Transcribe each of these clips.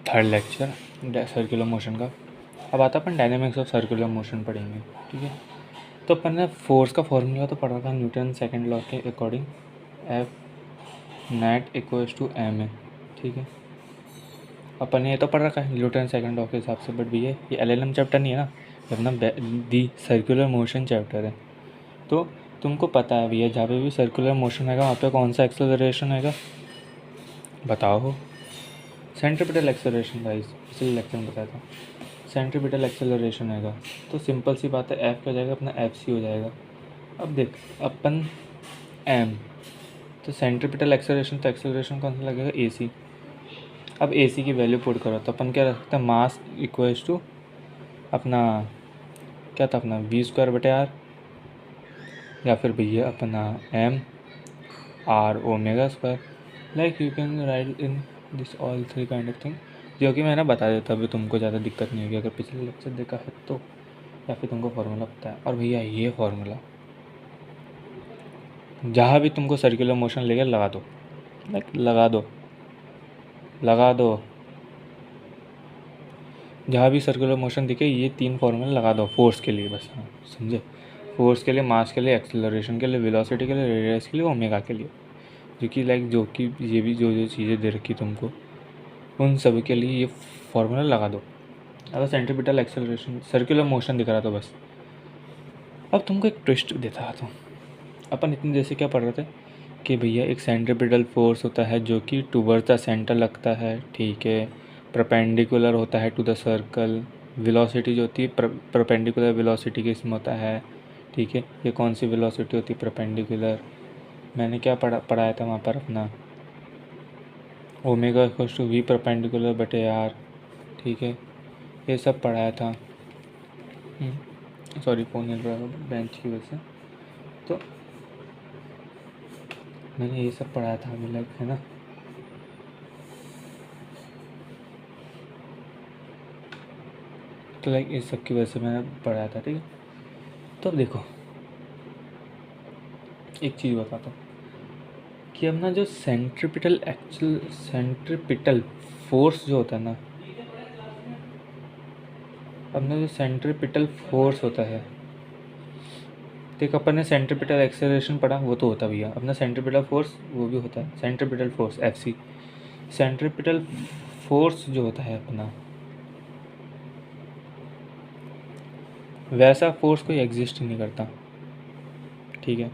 Third lecture circular motion का। अब आता अपन डायनेमिक्स ऑफ सर्कुलर मोशन पढ़ेंगे, ठीक है। तो अपन ने फोर्स का फॉर्मूला तो पढ़ा था न्यूटन सेकंड लॉ के according, F net equals to M A, ठीक है। अपन ने ये तो पढ़ रखा है न्यूटन सेकंड लॉ के हिसाब से, बट भैया ये एलएलएम चैप्टर नहीं है ना, ये अपना दी सर्कुलर मोशन चैप्टर है। तो तुमको पता है भैया जहाँ पे भी सर्कुलर मोशन आएगा वहाँ पे कौन सा एक्सेलरेशन आएगा, बताओ। सेंट्रीपिटल एक्सेलरेशन गाइस, पिछले लेक्चर में बताया था, सेंट्रीपिटल एक्सेलरेशन आएगा। तो सिंपल सी बात है, एफ क्या हो जाएगा अपना, एफ सी हो जाएगा। अब देख अपन एम, तो सेंट्रीपिटल एक्सेलरेशन, तो एक्सेलरेशन कौन सा लगेगा, ए सी। अब ए सी की वैल्यू पुट करो तो अपन क्या रख सकते हैं, मास इक्वल्स टू अपना क्या था अपना वी स्क्वायर बटे आर, या फिर भैया अपना M R omega square. Like you can write in this all three kind of thing, जो कि मैंने बता देता, अभी तुमको ज़्यादा दिक्कत नहीं होगी अगर पिछले लेक्चर देखा है तो, या फिर तुमको फार्मूला पता है। और भैया ये फार्मूला जहाँ भी तुमको सर्कुलर मोशन लेकर लगा दो, लाइक लगा दो, जहाँ भी सर्कुलर मोशन दिखे ये तीन फार्मूला लगा दो फोर्स के लिए बस, हाँ समझे। फोर्स के लिए, मास के लिए, एक्सेलरेशन के लिए, वेलोसिटी के लिए, रेडियस के लिए, ओमेगा के लिए, जो कि लाइक जो कि ये भी जो जो चीज़ें दे रखी तुमको उन सभी के लिए ये फार्मूला लगा दो। अगर सेंट्रीपिटल एक्सेलरेशन सर्कुलर मोशन दिख रहा तो बस। अब तुमको एक ट्विस्ट देता था, अपन इतनी देर से क्या पढ़ रहे थे कि भैया एक सेंट्रीपिटल फोर्स होता है जो कि टूवर्ड्स द सेंटर लगता है, ठीक है। परपेंडिकुलर होता है टू द सर्कल। वेलोसिटी जो होती है परपेंडिकुलर वेलोसिटी के इसमें होता है, ठीक है। ये कौन सी वेलोसिटी होती है, परपेंडिकुलर। मैंने क्या पढ़ाया था वहाँ पर अपना omega equals to V perpendicular बटे आर, ठीक है। ये सब पढ़ाया था। सॉरी फ़ोन हिल रहा है बेंच की वजह से। तो मैंने ये सब पढ़ाया था अभी, लाइक है ना। तो लाइक इस सब की वजह से मैंने पढ़ाया था, ठीक है। तो अब देखो एक चीज़ बताता हूँ कि अपना जो सेंट्रीपिटल फोर्स जो होता है ना, अपना जो सेंट्रीपिटल फोर्स होता है, देखो अपन ने सेंट्रीपिटल एक्सेलरेशन पढ़ा, वो तो होता भैया अपना सेंट्रीपिटल फोर्स, वो भी होता है centripetal force F C. Centripetal force जो होता है अपना, वैसा फोर्स कोई एग्जिस्ट ही नहीं करता, ठीक है।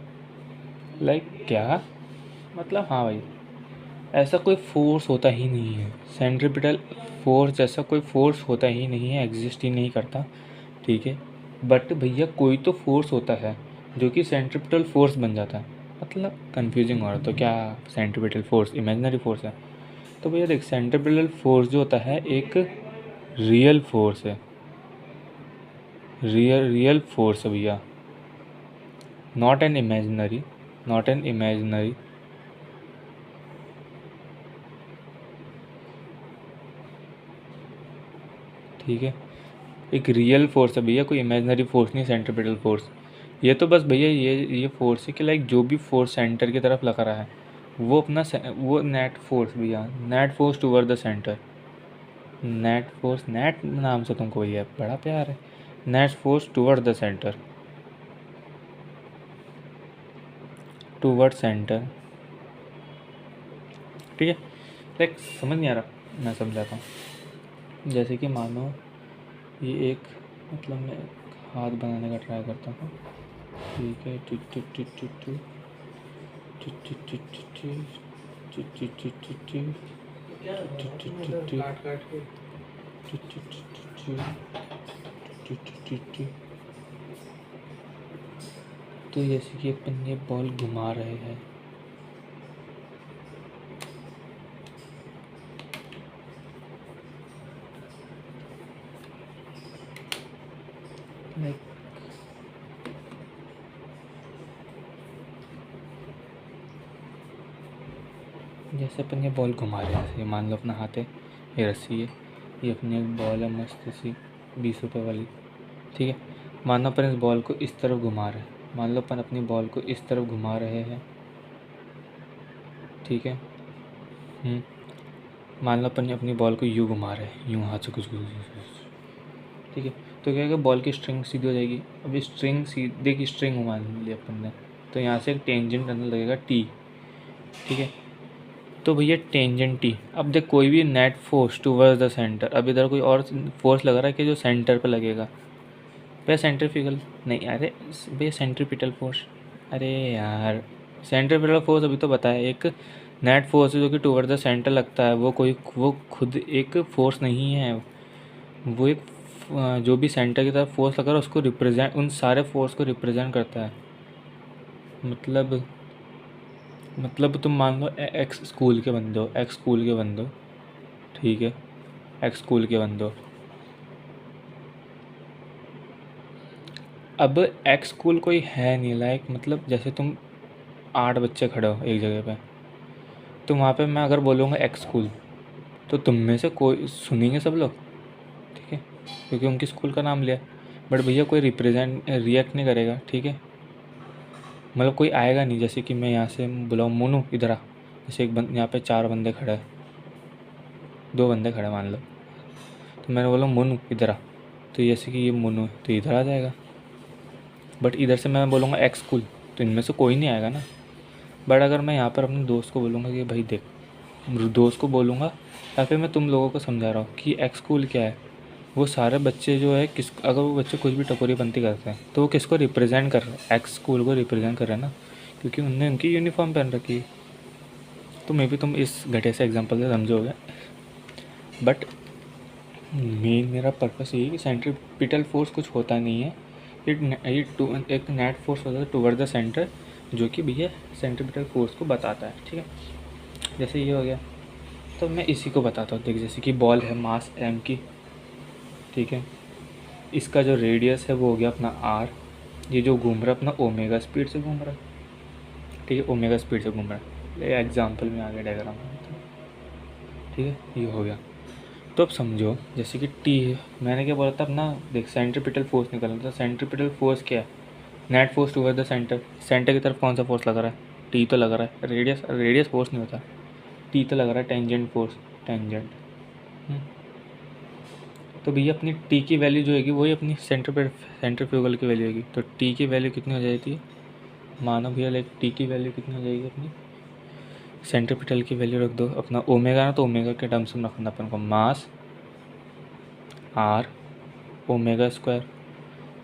लाइक क्या मतलब, हाँ भाई ऐसा कोई फोर्स होता ही नहीं है, सेंट्रीपिटल फोर्स जैसा कोई फोर्स होता ही नहीं है, एग्जिस्ट ही नहीं करता, ठीक है। बट भैया कोई तो फोर्स होता है जो कि सेंट्रीपिटल फोर्स बन जाता है, मतलब कंफ्यूजिंग हो रहा तो क्या सेंट्रीपिटल फोर्स इमेजिनरी फोर्स है। तो भैया देख सेंट्रीपिटल फोर्स जो होता है एक रियल फोर्स है, रियल फोर्स है भैया, not an imaginary, not an imaginary. ठीक है, एक रियल फोर्स है भैया, कोई इमेजिनरी फोर्स नहीं, सेंट्रीपिटल फोर्स। ये तो बस भैया ये फोर्स है कि लाइक जो भी फोर्स सेंटर की तरफ लगा रहा है वो अपना वो नेट फोर्स भैया, net force toward the centre. Net force, net नाम से तुमको भैया बड़ा प्यार है, net force toward the centre, toward centre, ठीक है। लाइक समझ नहीं आ रहा, मैं समझाता हूँ। जैसे कि मानो ये एक, मतलब मैं हाथ बनाने का ट्राई करता हूँ, ठीक है। Tit tit tit tit tit tit tit tit tit tit tit tit tit. तो जैसे कि अपन ये बॉल घुमा रहे हैं, लाइक जैसे अपन ये बॉल घुमा रहे हैं, ये मान लो अपना हाथ है, ये रस्सी है, ये अपनी एक बॉल है मस्त सी 20 रुपये वाली, ठीक है। मान लो अपन इस बॉल को इस तरफ घुमा रहे हैं, मान लो अपन अपनी बॉल को इस तरफ घुमा रहे हैं, ठीक है। मान लो अपन ने अपनी बॉल को यूँ घुमा रहे हैं, यूँ हाथ से कुछ, ठीक है, तो क्या होगा, बॉल की स्ट्रिंग सीधी हो जाएगी। अब ये स्ट्रिंग सीधे की स्ट्रिंग घुमा ली अपन ने, तो यहाँ से एक टेंजेंट करने लगेगा टी, ठीक है। तो भैया टेंजेंट टी, अब देख कोई भी net force towards the centre, अब इधर कोई और फोर्स लग रहा है कि जो सेंटर पे लगेगा, भैया सेंट्रीफ्यूगल नहीं, अरे भैया सेंट्रीपिटल फोर्स, अरे यार सेंट्रीपिटल फोर्स अभी तो बताया, एक नेट फोर्स है जो कि टूवर्ड द सेंटर लगता है, वो खुद एक फोर्स नहीं है, वो एक जो भी सेंटर की तरफ फोर्स लगा रहा है उसको रिप्रेजेंट, उन सारे फोर्स को रिप्रेजेंट करता है। मतलब तुम मान लो एक्स स्कूल के बंदे हो, एक्स स्कूल के बंदे हो, ठीक है, एक्स स्कूल के बंदे हो। अब एक्स स्कूल कोई है नहीं, लाइक मतलब जैसे तुम 8 बच्चे खड़े हो एक जगह पे, तो वहाँ पे मैं अगर बोलूँगा एक्स स्कूल, तो तुम में से कोई सुनेंगे सब लोग, ठीक है, क्योंकि उनकी स्कूल का नाम लिया। बट भैया कोई रिएक्ट नहीं करेगा, ठीक है, मतलब कोई आएगा नहीं। जैसे कि मैं यहाँ से बुलाऊँ मोनू इधर आ, जैसे यहाँ पे 4 बंदे खड़े हैं, 2 बंदे खड़े मान लो, तो मैंने बोला मोनू इधर आ, तो जैसे कि ये मोनू है तो इधर आ जाएगा। बट इधर से मैं बोलूँगा एक्स स्कूल, तो इनमें से कोई नहीं आएगा ना। बट अगर मैं यहाँ पर अपने दोस्त को बोलूँगा कि भाई देख, दोस्त को बोलूँगा, या फिर मैं तुम लोगों को समझा रहा हूँ कि एक्स स्कूल क्या है, वो सारे बच्चे जो है किस, अगर वो बच्चे कुछ भी टपोरीपंती करते हैं तो वो किसको रिप्रेजेंट कर रहे हैं, एक्स स्कूल को रिप्रेजेंट कर रहे हैं ना, क्योंकि उनने उनकी यूनिफॉर्म पहन रखी है। तो मे भी तुम इस घटिया से एग्जांपल से समझोगे, बट मेरा पर्पस यही है कि सेंट्रीपिटल फोर्स कुछ होता नहीं है, एक नेट फोर्स होता है टूवर्ड द सेंटर, जो कि भैया सेंट्रीपिटल फोर्स को बताता है, ठीक है। जैसे ये हो गया, तो मैं इसी को बताता हूँ। देख जैसे कि बॉल है मास m की, ठीक है, इसका जो रेडियस है वो हो गया अपना r, ये जो घूम रहा है अपना ओमेगा स्पीड से घूम रहा है, ठीक है, ओमेगा स्पीड से घूम रहा है। ये एग्जाम्पल में आ गया डायग्राम, ठीक है, ये हो गया। तो अब समझो जैसे कि टी है, मैंने क्या बोला था अपना, देख सेंट्रीपिटल फोर्स निकालना था। सेंट्रीपिटल फोर्स क्या है, net force toward the centre, centre की तरफ कौन सा फोर्स लग रहा है, टी तो लग रहा है, रेडियस फोर्स नहीं होता, टी तो लग रहा है, टेंजेंट फोर्स, टेंजेंट। तो भैया अपनी टी की वैल्यू जो होगी वही अपनी सेंट्रीफ्यूगल की वैल्यू होगी। तो टी की वैल्यू कितनी हो जाती है, मानो भैया लाइक टी की वैल्यू कितनी हो जाएगी अपनी, सेंट्रीपिटल की वैल्यू रख दो अपना ओमेगा ना, तो ओमेगा के टर्म्स में रखना अपन को, मास आर ओमेगा स्क्वायर,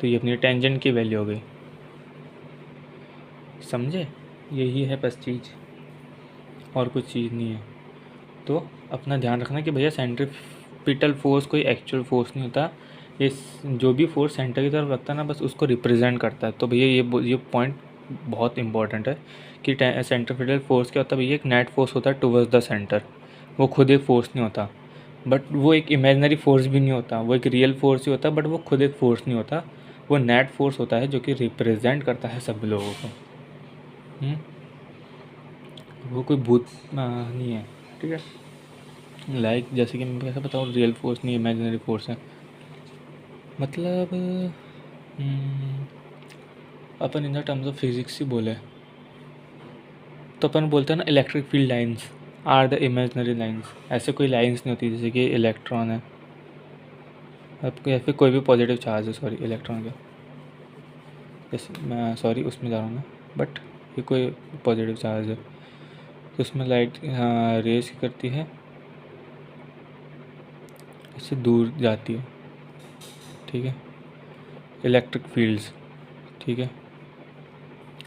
तो ये अपनी टेंजेंट की वैल्यू हो गई। समझे, यही है बस चीज़, और कुछ चीज़ नहीं है। तो अपना ध्यान रखना कि भैया सेंट्रीपिटल फोर्स कोई एक्चुअल फोर्स नहीं होता, ये जो भी फोर्स सेंटर की तरफ लगता है ना, बस उसको रिप्रेजेंट करता है। तो भैया ये पॉइंट बहुत इंपॉर्टेंट है कि सेंट्रीपिटल फोर्स क्या होता है भैया, एक नेट फोर्स होता है टुवर्ड्स द सेंटर, वो खुद एक फोर्स नहीं होता, बट वो एक इमेजिनरी फोर्स भी नहीं होता, वो एक रियल फोर्स ही होता है, बट वो खुद एक फोर्स नहीं होता, वो नेट फोर्स होता है जो कि रिप्रेजेंट करता है सब लोगों को। वो कोई भूत नहीं है, ठीक है, लाइक जैसे कि मैं कैसे बताऊँ, रियल फोर्स नहीं, इमेजिनरी फोर्स है। मतलब अपन in the terms of physics ही बोले तो अपन बोलते हैं ना, electric field lines are the imaginary lines. ऐसे कोई लाइंस नहीं होती, जैसे कि इलेक्ट्रॉन है, अब या फिर कोई भी पॉजिटिव चार्ज है, सॉरी इलेक्ट्रॉन का, जैसे मैं सॉरी उसमें जा रहा हूँ मैं, बट ये कोई पॉजिटिव चार्ज है, तो उसमें लाइट रेस करती है, इससे दूर जाती है, ठीक है, इलेक्ट्रिक फील्ड्स, ठीक है,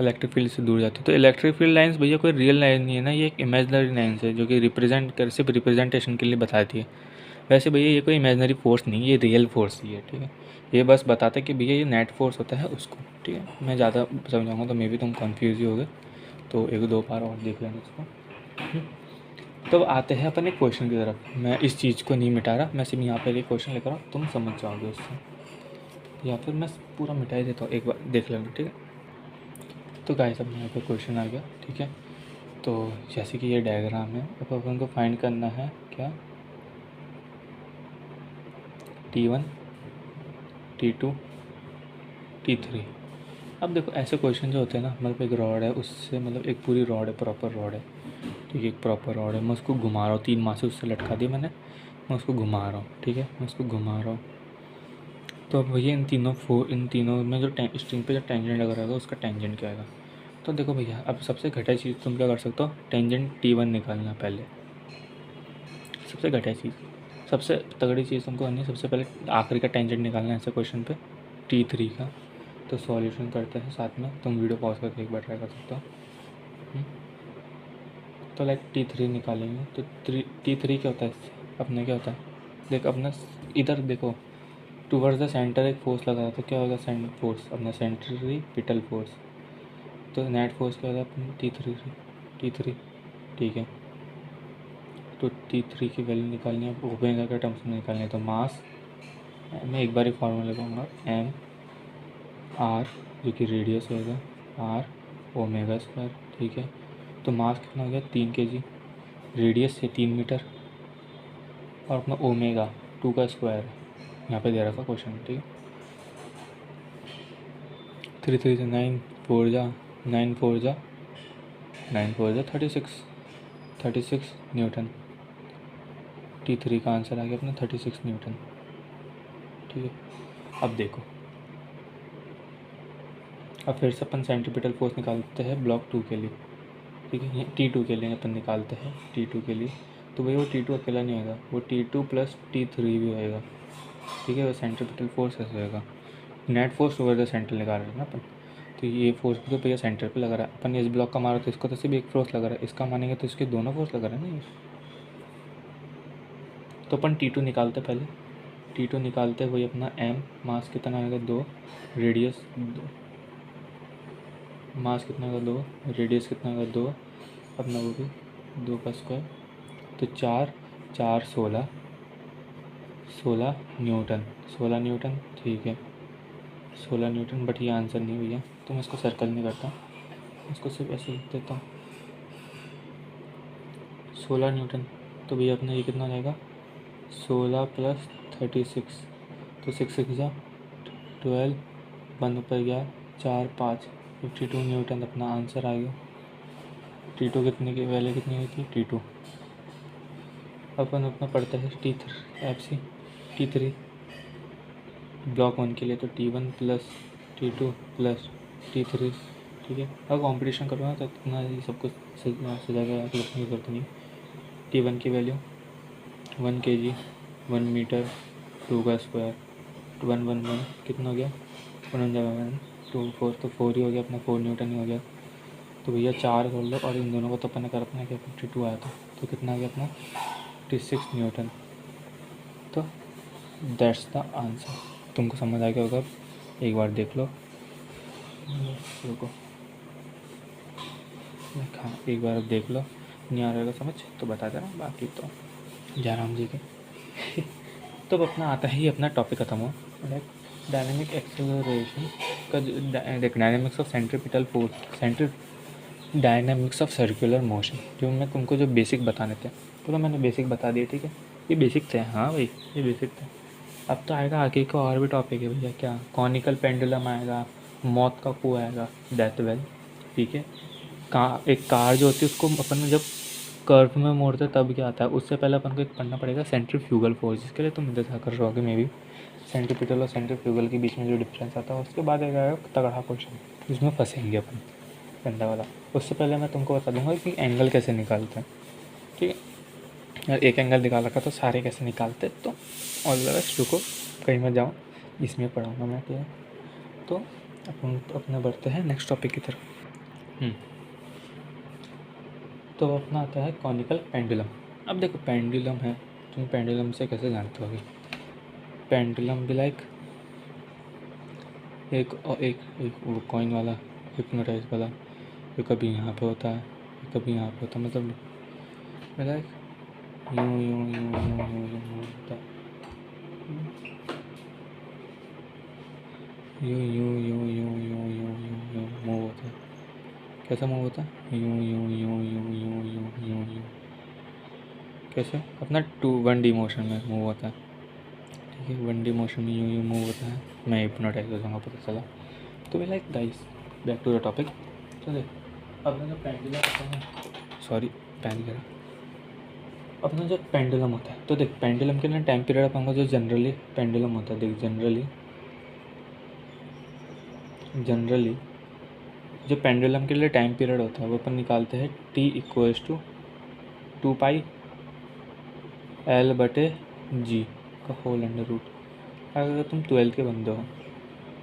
इलेक्ट्रिक फील्ड से दूर जाती है। तो इलेक्ट्रिक फील्ड लाइंस भैया कोई रियल लाइन नहीं है ना, ये एक इमेजिनरी लाइन्स है जो कि सिर्फ रिप्रेजेंटेशन के लिए बताती है। वैसे भैया ये कोई इमेजिनरी फोर्स नहीं है, ये रियल फोर्स ही है, ठीक है, ये बस बताता है कि भैया ये नेट फोर्स होता है उसको, ठीक है। मैं ज़्यादा समझाऊंगा तो मे भी तुम कन्फ्यूज ही हो गए, तो 1-2 बार और देख लेना इसको। तो आते हैं अपन एक क्वेश्चन की तरफ। मैं इस चीज़ को नहीं मिटा रहा, मैं सिर्फ यहाँ पर एक क्वेश्चन लेकर आऊँ, तुम समझ जाओगे उससे, या फिर मैं पूरा मिटा ही देता हूँ, एक बार देख लेना, ठीक है। तो गाइस अब यहाँ पे क्वेश्चन आ गया, ठीक है। तो जैसे कि ये डायग्राम है, अब अपन को फाइंड करना है क्या, T1 T2 T3। अब देखो ऐसे क्वेश्चन जो होते हैं ना, मतलब एक रॉड है, उससे मतलब एक पूरी रॉड है, प्रॉपर रॉड है, ठीक है, एक प्रॉपर रॉड है, मैं उसको घुमा रहा हूँ, 3 मासे उससे लटका दी मैंने, मैं उसको घुमा रहा हूँ। ठीक है, मैं उसको घुमा रहा हूँ। तो अब भैया इन तीनों में जो स्ट्रिंग पे जो टेंजेंट लगा रहेगा उसका टेंजेंट क्या आएगा। तो देखो भैया, अब सबसे घटिया चीज़ तुम क्या कर सकते हो, टेंजेंट T1 निकालना पहले। सबसे घटिया चीज़, सबसे तगड़ी चीज़ तुमको करनी है, सबसे पहले आखिरी का टेंजेंट निकालना है ऐसे क्वेश्चन पे, T3 का। तो सॉल्यूशन करते हैं साथ में, तुम वीडियो पॉज करके एक बार ट्राई कर सकते हो। तो लाइक T3 निकालेंगे तो T3 क्या होता है, अपने क्या होता है, देख अपना इधर देखो, टूवर्ड्स द सेंटर एक फोर्स लगा है, तो क्या होगा फोर्स अपना सेंट्रीपिटल फोर्स। तो नेट फोर्स क्या होगा अपनी T3। ठीक है, तो T3 की वैल्यू निकालनी है, ओमेगा के टर्म्स में निकालनी है। तो मास, मैं एक बार ही फार्मूला लगाऊंगा, एम आर जो कि रेडियस होगा, आर ओमेगा स्क्वायर। ठीक है, तो मास कितना हो गया 3 kg, रेडियस है 3 मीटर, और अपना ओमेगा 2 का स्क्वायर है, यहाँ पे दे रखा क्वेश्चन। ठीक है, 3 3 से 9 4 जा 9 4 जा 36 न्यूटन। T3 का आंसर आ गया अपना 36 न्यूटन। ठीक है, अब देखो, अब फिर से अपन सेंट्रीपिटल फोर्स निकालते हैं ब्लॉक 2 के लिए। ठीक है, ये T2 के लिए अपन निकालते हैं, T2 के लिए। तो भाई वो T2 अकेला नहीं होगा, वो T2 प्लस T3 भी होएगा। ठीक है, वो सेंट्रीपिटल फोर्स ऐसे होएगा, net force over the centre निकाल रहे हैं ना अपन। तो ये फोर्स भी तो भैया सेंटर पे लगा रहा है, अपन इस ब्लॉक का मारा तो इसको तो सिर्फ एक फोर्स लगा रहा है, इसका मानेंगे तो इसके दोनों फोर्स लगा रहे हैं ना। तो अपन T2 निकालते पहले, T2 निकालते हुए अपना m मास कितना आएगा 2, रेडियस मास कितना आएगा 2, रेडियस कितना आएगा 2, अपना वो भी 2 का स्क्वायर। तो 4 4 16 न्यूटन, 16 न्यूटन। ठीक है, 16 न्यूटन, बट ये आंसर नहीं भैया, तो मैं इसको सर्कल नहीं करता, इसको सिर्फ ऐसे लिख देता हूँ 16 न्यूटन। तो भैया अपना ये कितना आ जाएगा 16 प्लस 36, तो 6 6 जा 12, 1 ऊपर गया 4 5, 52 न्यूटन अपना आंसर आ गया। T2 कितने की वैल्यू कितनी हुई थी T2, अपन अपना पढ़ते हैं T3 ब्लॉक 1 के लिए, तो T1 plus T2 plus T3। ठीक है, अब कॉम्पिटिशन करवाना तो इतना ये सब कुछ सजा के लिखने की जरूरत नहीं। T1 की वैल्यू 1 kg 1 मीटर 2 का स्क्वायर, 1 1 1 कितना हो गया 1 जगह 2 4, तो 4 ही हो गया अपना, 4 न्यूटन ही हो गया। तो भैया 4 कर लो, और इन दोनों को तो अपन ने कर अपना क्या 52 आया था, तो कितना आ गया अपना 56 न्यूटन। तो दैट्स द आंसर। तुमको समझ आ गया होगा, एक बार देख लो। रुको, हाँ एक बार देख लो, नहीं आ रहेगा समझ तो बता देना, बाकी तो जयराम जी के तो अब अपना आता ही अपना टॉपिक खत्म हो, लाइक डायनेमिक एक्सेलरेशन का देख, dynamics of centripetal force, dynamics of circular motion, जो मैं तुमको जो बेसिक बताने थे, तो मैंने बेसिक बता दिए। ठीक है, ये बेसिक थे, हाँ भाई ये बेसिक थे। अब तो आएगा आगे का और भी टॉपिक है भैया, क्या कॉनिकल पेंडुलम आएगा, मौत का कुआं आएगा, डेथ वेल। ठीक है, एक कार जो होती है उसको अपन जब कर्व में मोड़ते तब क्या आता है, उससे पहले अपन को एक पढ़ना पड़ेगा सेंट्रीफ्यूगल फोर्स, जिसके लिए तुम इंतजार कर रहे होगे मे बी, सेंट्रीपिटल और सेंट्रीफ्यूगल के बीच में जो डिफरेंस आता है। उसके बाद एक आएगा तगड़ा क्वेश्चन, जिसमें फंसेंगे अपन गंदा वाला। उससे पहले मैं तुमको बता दूंगा कि एंगल कैसे निकालते हैं। ठीक है, यार एक एंगल निकाल रखा तो सारे कैसे निकालते, तो ऑल द बेस्ट, रुको कहीं मत जाओ, इसमें पढ़ाऊँगा मैं। ठीक है, तो अपन अपने बढ़ते हैं नेक्स्ट टॉपिक की तरफ। तो अपना आता है कॉनिकल पेंडुलम। अब देखो पेंडुलम है, तुम पेंडुलम से कैसे जानते होगे, पेंडुलम भी लाइक एक वो कॉइन वाला हिप्नोटाइज वाला, जो कभी यहाँ पे होता है कभी यहाँ पे होता है, मतलब लाइक यूँ यूँ यूँ यूँ यूँ यूँ होता है, यूँ यूँ यूँ यूँ यूँ यूँ यूँ यूँ मूव होता है। कैसा मूव होता है, यूँ यूँ यूँ यूँ यूँ यूँ यूँ यूँ, कैसे अपना 1D मोशन में मूव होता है। ठीक है, 1D मोशन में यूँ यूँ मूव होता है, मैं हिप्नोटाइज हो जाऊँगा पता चला। तो we like guys, back to the topic. तो देख, अब मैं पेंडुलम पेन गिरा। अपना जो पेंडुलम होता है, तो देख पेंडुलम के लिए टाइम पीरियड अपन को जो जनरली पेंडुलम होता है, देख जनरली जो पेंडुलम के लिए टाइम पीरियड होता है वो अपन निकालते हैं t इक्वल्स टू 2π/L/g का होल अंडर रूट। अगर तुम 12th के बंदे हो,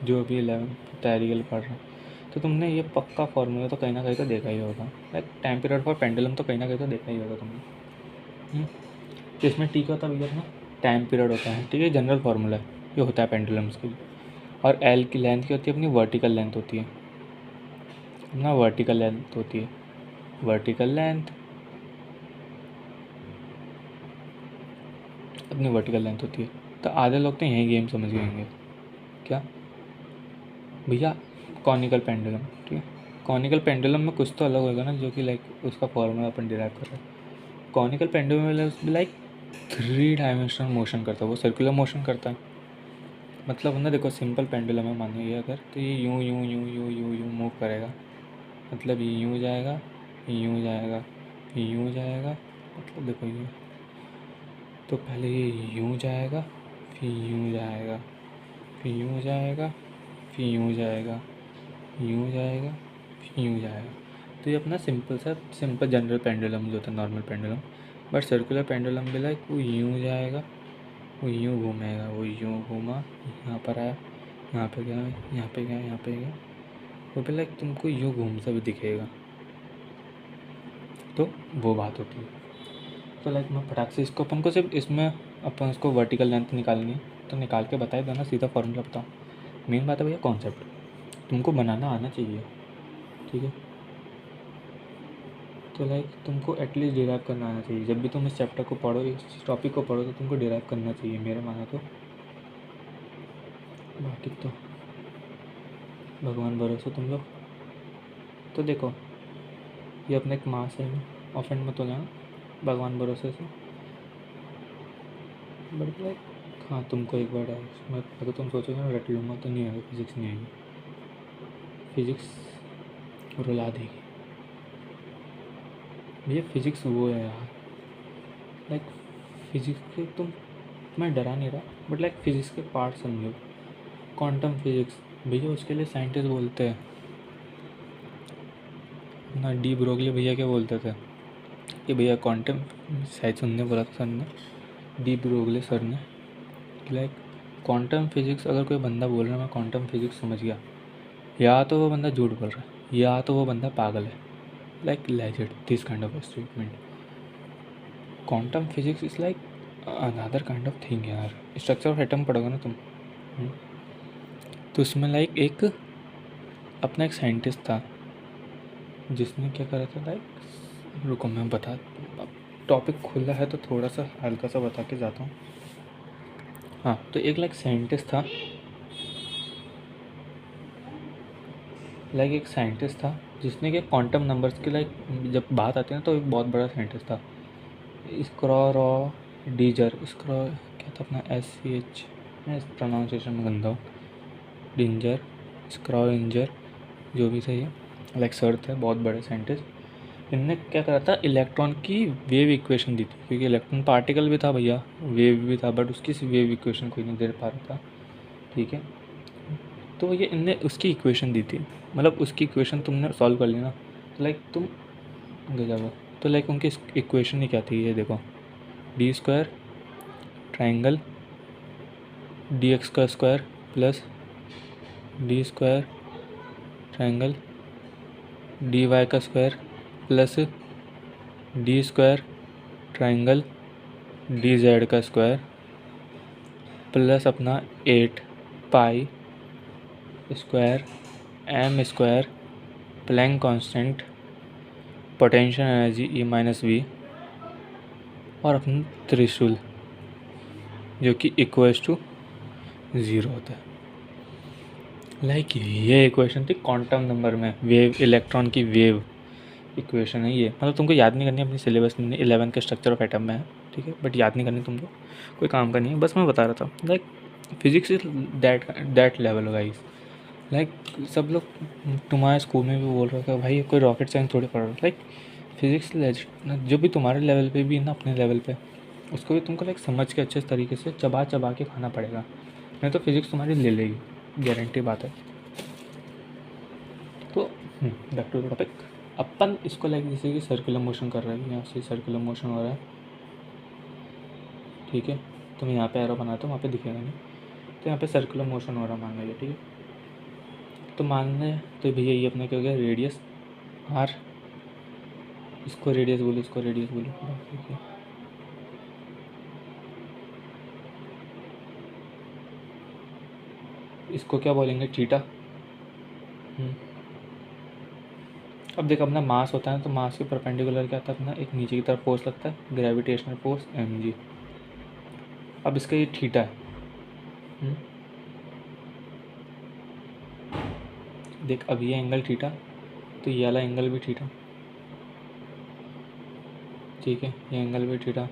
जो अभी 11 तैयारी के लिए पढ़ रहे हो, तो तुमने ये पक्का फॉर्मूला तो कहीं ना कहीं तो देखा ही होगा। Like time period for pendulum तो कहीं ना कहीं तो देखा ही होगा तुमने। तो इसमें टी का होता है भैया अपना टाइम पीरियड होता है, ठीक है, जनरल फार्मूला है, ये होता है पेंडुलम्स के लिए। और एल की लेंथ की होती है अपनी वर्टिकल लेंथ होती है, अपना वर्टिकल लेंथ होती है, वर्टिकल लेंथ अपनी वर्टिकल लेंथ होती है। तो आधे लोग तो यही गेम समझ गए होंगे, क्या भैया कॉनिकल पेंडुलम, ठीक है। कॉनिकल पेंडुलम में कुछ तो अलग होगा ना, जो कि लाइक उसका फॉर्मूला अपन डिराइव कर रहे हैं। कॉनिकल पेंडुलम में लाइक 3 डायमेंशनल मोशन करता है, वो सर्कुलर मोशन करता है। मतलब ना देखो सिंपल पेंडुलम है मानो ये, अगर तो ये यूं यूं यूं यूं यूं यूं मूव करेगा, मतलब ये यूं जाएगा, यूं जाएगा, यूं जाएगा, मतलब देखो ये तो पहले ये यूं जाएगा, फिर यूं जाएगा, फिर यूं जाएगा, फिर यूं जाएगा, यूं जाएगा, फिर यूं जाएगा। तो ये अपना सिंपल जनरल पेंडुलम जो होता है, normal pendulum. But circular pendulum भी लाइक वो यूं जाएगा, वो यूं घूमेगा, वो यूं घूमा, यहाँ पर आया, यहाँ पे गया, यहाँ पे गया, यहाँ पे गया, वो भी लाइक तुमको यूं घूमता भी दिखेगा। तो वो बात होती है। तो लाइक मैं फटाक से इसको अपन को सिर्फ इसमें अपन उसको वर्टिकल लेंथ निकालनी है, तो निकाल के बताए देना, सीधा फॉर्मूला बताओ। मेन बात है भैया कॉन्सेप्ट तुमको बनाना आना चाहिए, ठीक है। तो लाइक तुमको एटलीस्ट डिराइव करना आना चाहिए। जब भी तुम इस चैप्टर को पढ़ो, इस टॉपिक को पढ़ो, तो तुमको डिराइव करना चाहिए, मेरा माना तो। बाकी तो भगवान भरोसे तुम लोग। तो देखो ये अपने एक माँ से ऑफेंड मत हो जाना, भगवान भरोसे से। बट लाइक हाँ, तुमको एक बार है, अगर तुम सोचोगे ना रट लूँगा, तो नहीं आएगा, फिजिक्स नहीं आएगी, फिजिक्स रुला देगी भैया। फिजिक्स वो है यार, लाइक फिजिक्स के मैं डरा नहीं रहा, बट लाइक फिजिक्स के पार्ट समझो। क्वांटम फिजिक्स भैया, उसके लिए साइंटिस्ट बोलते हैं ना, डी ब्रोगली भैया क्या बोलते थे कि भैया क्वांटम, शायद सुनने बोला था सर ने, डी ब्रोगली सर ने, लाइक क्वांटम फिजिक्स अगर कोई बंदा बोल रहा है मैं क्वांटम फिजिक्स समझ गया, या तो वो बंदा झूठ बोल रहा है, या तो वो बंदा पागल है। Like legend this kind of statement. Quantum physics is like another kind of thing यार। स्ट्रक्चर ऑफ एटम पढ़ोगे ना तुम, तो उसमें लाइक एक अपना एक साइंटिस्ट था जिसने क्या करा था, लाइक रुको मैं बता, टॉपिक खुला है तो थोड़ा सा हल्का सा बता के जाता हूँ। हाँ, तो एक लाइक साइंटिस्ट था, एक साइंटिस्ट था जिसने कि क्वांटम नंबर्स की लाइक जब बात आती है ना, तो एक बहुत बड़ा साइंटिस्ट था, स्क्रॉडिंजर, क्या था अपना SCH, मैं इस प्रोनाउंसिएशन में गंदा हूँ, डिंजर, स्क्रॉडिंजर, जो भी सही है, लाइक सर थे बहुत बड़े साइंटिस्ट। इनने क्या करा था, इलेक्ट्रॉन की वेव इक्वेशन दी थी, क्योंकि इलेक्ट्रॉन पार्टिकल भी था भैया, वेव भी था, बट उसकी वेव इक्वेशन कोई नहीं दे पा रहा था, ठीक है। तो ये इनने उसकी इक्वेशन दी थी, मतलब उसकी इक्वेशन तुमने सॉल्व कर ली ना, तो लाइक तुम गजब। तो लाइक उनकी इक्वेशन ही क्या थी, ये देखो, d² ट्राइंगल dx का square plus d² triangle dy का square plus d² triangle dz का स्क्वायर प्लस अपना 8π² m² Planck constant potential energy E-V और अपना त्रिशूल जो कि इक्वल्स टू 0 होता है। लाइक ये इक्वेशन थी क्वांटम नंबर में, वेव, इलेक्ट्रॉन की वेव इक्वेशन है ये। मतलब तुमको याद नहीं करनी, अपनी सिलेबस में 11 के स्ट्रक्चर ऑफ एटम में है, ठीक है, बट याद नहीं करनी तुमको, कोई काम का नहीं है, बस मैं बता रहा था। Like physics is that level guys. Like सब लोग तुम्हारे स्कूल में भी बोल रहे थे भाई कोई रॉकेट साइंस थोड़ी पढ़ रहा है, लाइक फिज़िक्स जो भी तुम्हारे लेवल पे भी है ना, अपने लेवल पे, उसको भी तुमको लाइक समझ के अच्छे तरीके से चबा चबा के खाना पड़ेगा, नहीं तो फिज़िक्स तुम्हारी ले लेगी, गारंटी बात है। तो बैक टू द टॉपिक, अपन इसको लाइक जैसे कि सर्कुलर मोशन कर रहे हैं, यहाँ से सर्कुलर मोशन हो रहा है, ठीक है। तो मैं यहाँ पे एरो बनाता हूँ, वहाँ पे दिखेगा नहीं, तो यहाँ पे सर्कुलर मोशन हो रहा मान लीजिए, ठीक है। तो मान लें तो भैया ये अपना क्या हो गया, रेडियस आर, इसको रेडियस बोलो, इसको रेडियस बोलो, ठीक है। इसको क्या बोलेंगे, थीटा। अब देख, अपना मास होता है तो मास के परपेंडिकुलर क्या होता है अपना, एक नीचे की तरफ फोर्स लगता है, ग्रेविटेशनल फोर्स mg। अब इसका ये थीटा है, देख अब ये एंगल थीटा, तो ये वाला एंगल भी थीटा, ठीक है, ये एंगल भी थीटा,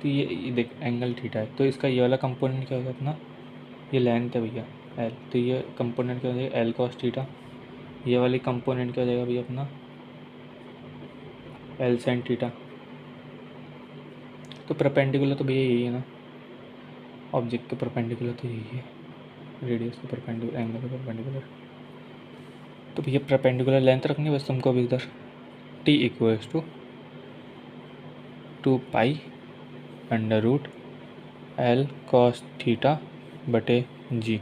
तो ये देख एंगल थीटा है, तो इसका ये वाला कंपोनेंट क्या होगा अपना, ये लेंथ है भैया एल, तो ये कंपोनेंट क्या हो जाएगा, एल कॉस थीटा। ये वाली कंपोनेंट क्या हो जाएगा भैया अपना, एल साइन थीटा। तो परपेंडिकुलर तो भैया यही है ना, ऑब्जेक्ट के परपेंडिकुलर तो यही है, रेडियस के परपेंडिकुलर, एंगल के परपेंडिकुलर। तो भैया परपेंडिकुलर लेंथ रखनी है बस तुमको अभी इधर, T equals to 2 pi under root L cos theta बटे जी।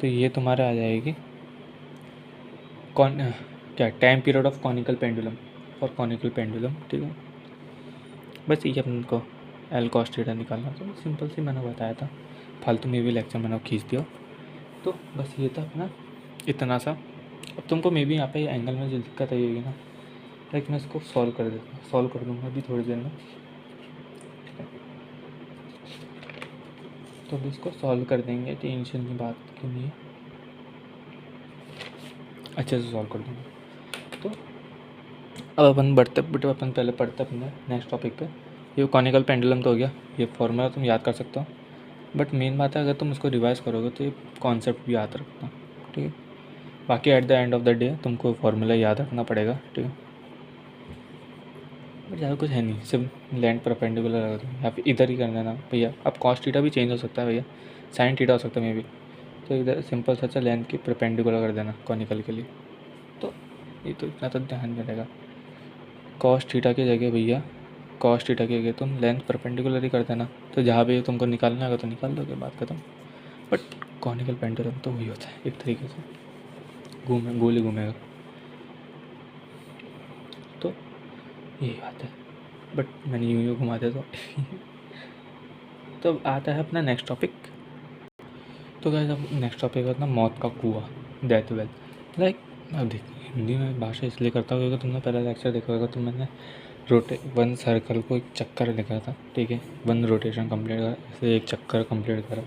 तो ये तुम्हारा आ जाएगी कौन क्या, time period of conical pendulum और कॉनिकल पेंडुलम, ठीक है। बस ये अपन को एल कॉस थीटा निकालना, तो सिंपल सी मैंने बताया था, फालतू में भी लेक्चर मैंने खींच दिया। तो बस ये था अपना इतना सा। अब तुमको मे बी यहाँ पे एंगल में जो दिक्कत आई होगी ना, लाइक मैं इसको सॉल्व कर देता हूँ, सॉल्व कर दूँगा अभी थोड़ी देर में, ठीक है। तो अभी इसको सॉल्व कर देंगे, टेंशन की बात क्यों नहीं है, अच्छे से सॉल्व कर दूँगा। तो अब अपन बढ़ते बटे, अपन पहले पढ़ते अपने नेक्स्ट टॉपिक पे। ये कॉनिकल पेंडुलम तो हो गया, ये फॉर्मूला तुम याद कर सकते हो, बट मेन बात है अगर तुम इसको रिवाइज करोगे तो ये कॉन्सेप्ट भी याद रखना, ठीक है। बाकी at the end of the day तुमको फॉर्मूला याद रखना पड़ेगा, ठीक है। बट ज़्यादा कुछ है नहीं, सिर्फ लैंड परपेंडिकुलर लगा दो या फिर इधर ही कर देना भैया। अब कॉस थीटा भी चेंज हो सकता है भैया, साइन थीटा हो सकता है मे भी, तो इधर सिंपल सा लेंथ की परपेंडिकुलर कर देना कॉनिकल के लिए। तो ये तो इतना तो ध्यान में रहेगा, कॉस थीटा की जगह भैया, कॉस थीटा की जगह तुम लेंथ परपेंडिकुलर ही कर देना, तो जहाँ भी तुमको निकालना होगा तो निकाल दोगे, बात खत्म। बट कॉनिकल पेंडुलम तो वही होता है, एक तरीके से गोल ही घूमेगा, तो यही बात है। बट मैंने यूँ घुमा दिया तो अब आता है अपना नेक्स्ट टॉपिक। तो गाइस अब नेक्स्ट टॉपिक है अपना मौत का कुआं, डेथ वेल। लाइक अब देख, हिंदी में भाषा इसलिए करता हूँ क्योंकि तुमने पहला लेक्चर देखा होगा, तो मैंने वन सर्कल को एक चक्कर लिखा था, ठीक है, वन रोटेशन कंप्लीट करा, ऐसे एक चक्कर कंप्लीट करा।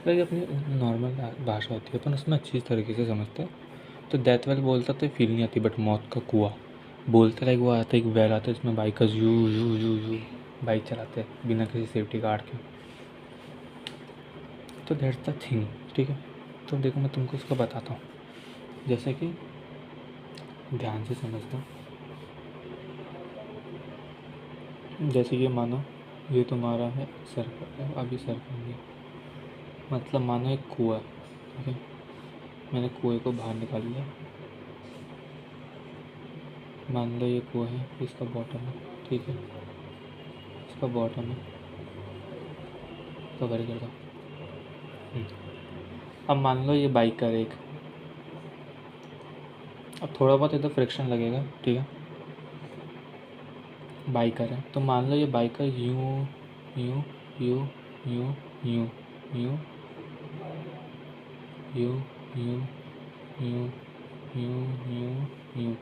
लाइक अपनी नॉर्मल भाषा होती है, अपन उसमें अच्छी तरीके से समझते हैं। तो डेथ वेल बोलता तो फील नहीं आती, बट मौत का कुआं बोलते लाइक वो आता है, एक वेल आता है, इसमें bikers you you you you bike चलाते हैं बिना किसी सेफ्टी गार्ड के। तो दैट्स द थिंग, ठीक है। तो देखो मैं तुमको इसको बताता हूँ, जैसे कि ध्यान से समझना। जैसे ये मानो ये तुम्हारा है सर्कल, अभी सर्कल नहीं, मतलब मानो एक कुआं, ठीक है। मैंने कुएं को बाहर निकाल लिया, मान लो ये कुआं है, इसका बॉटम है, ठीक है, इसका बॉटम है, कवर कर दो। अब मान लो ये बाइकर एक, अब थोड़ा बहुत इधर फ्रिक्शन लगेगा, ठीक है, बाइकर है, तो मान लो ये बाइकर यूं यूं यूं यूं यूं यूं यूं यूं यूं यूं यूं यूं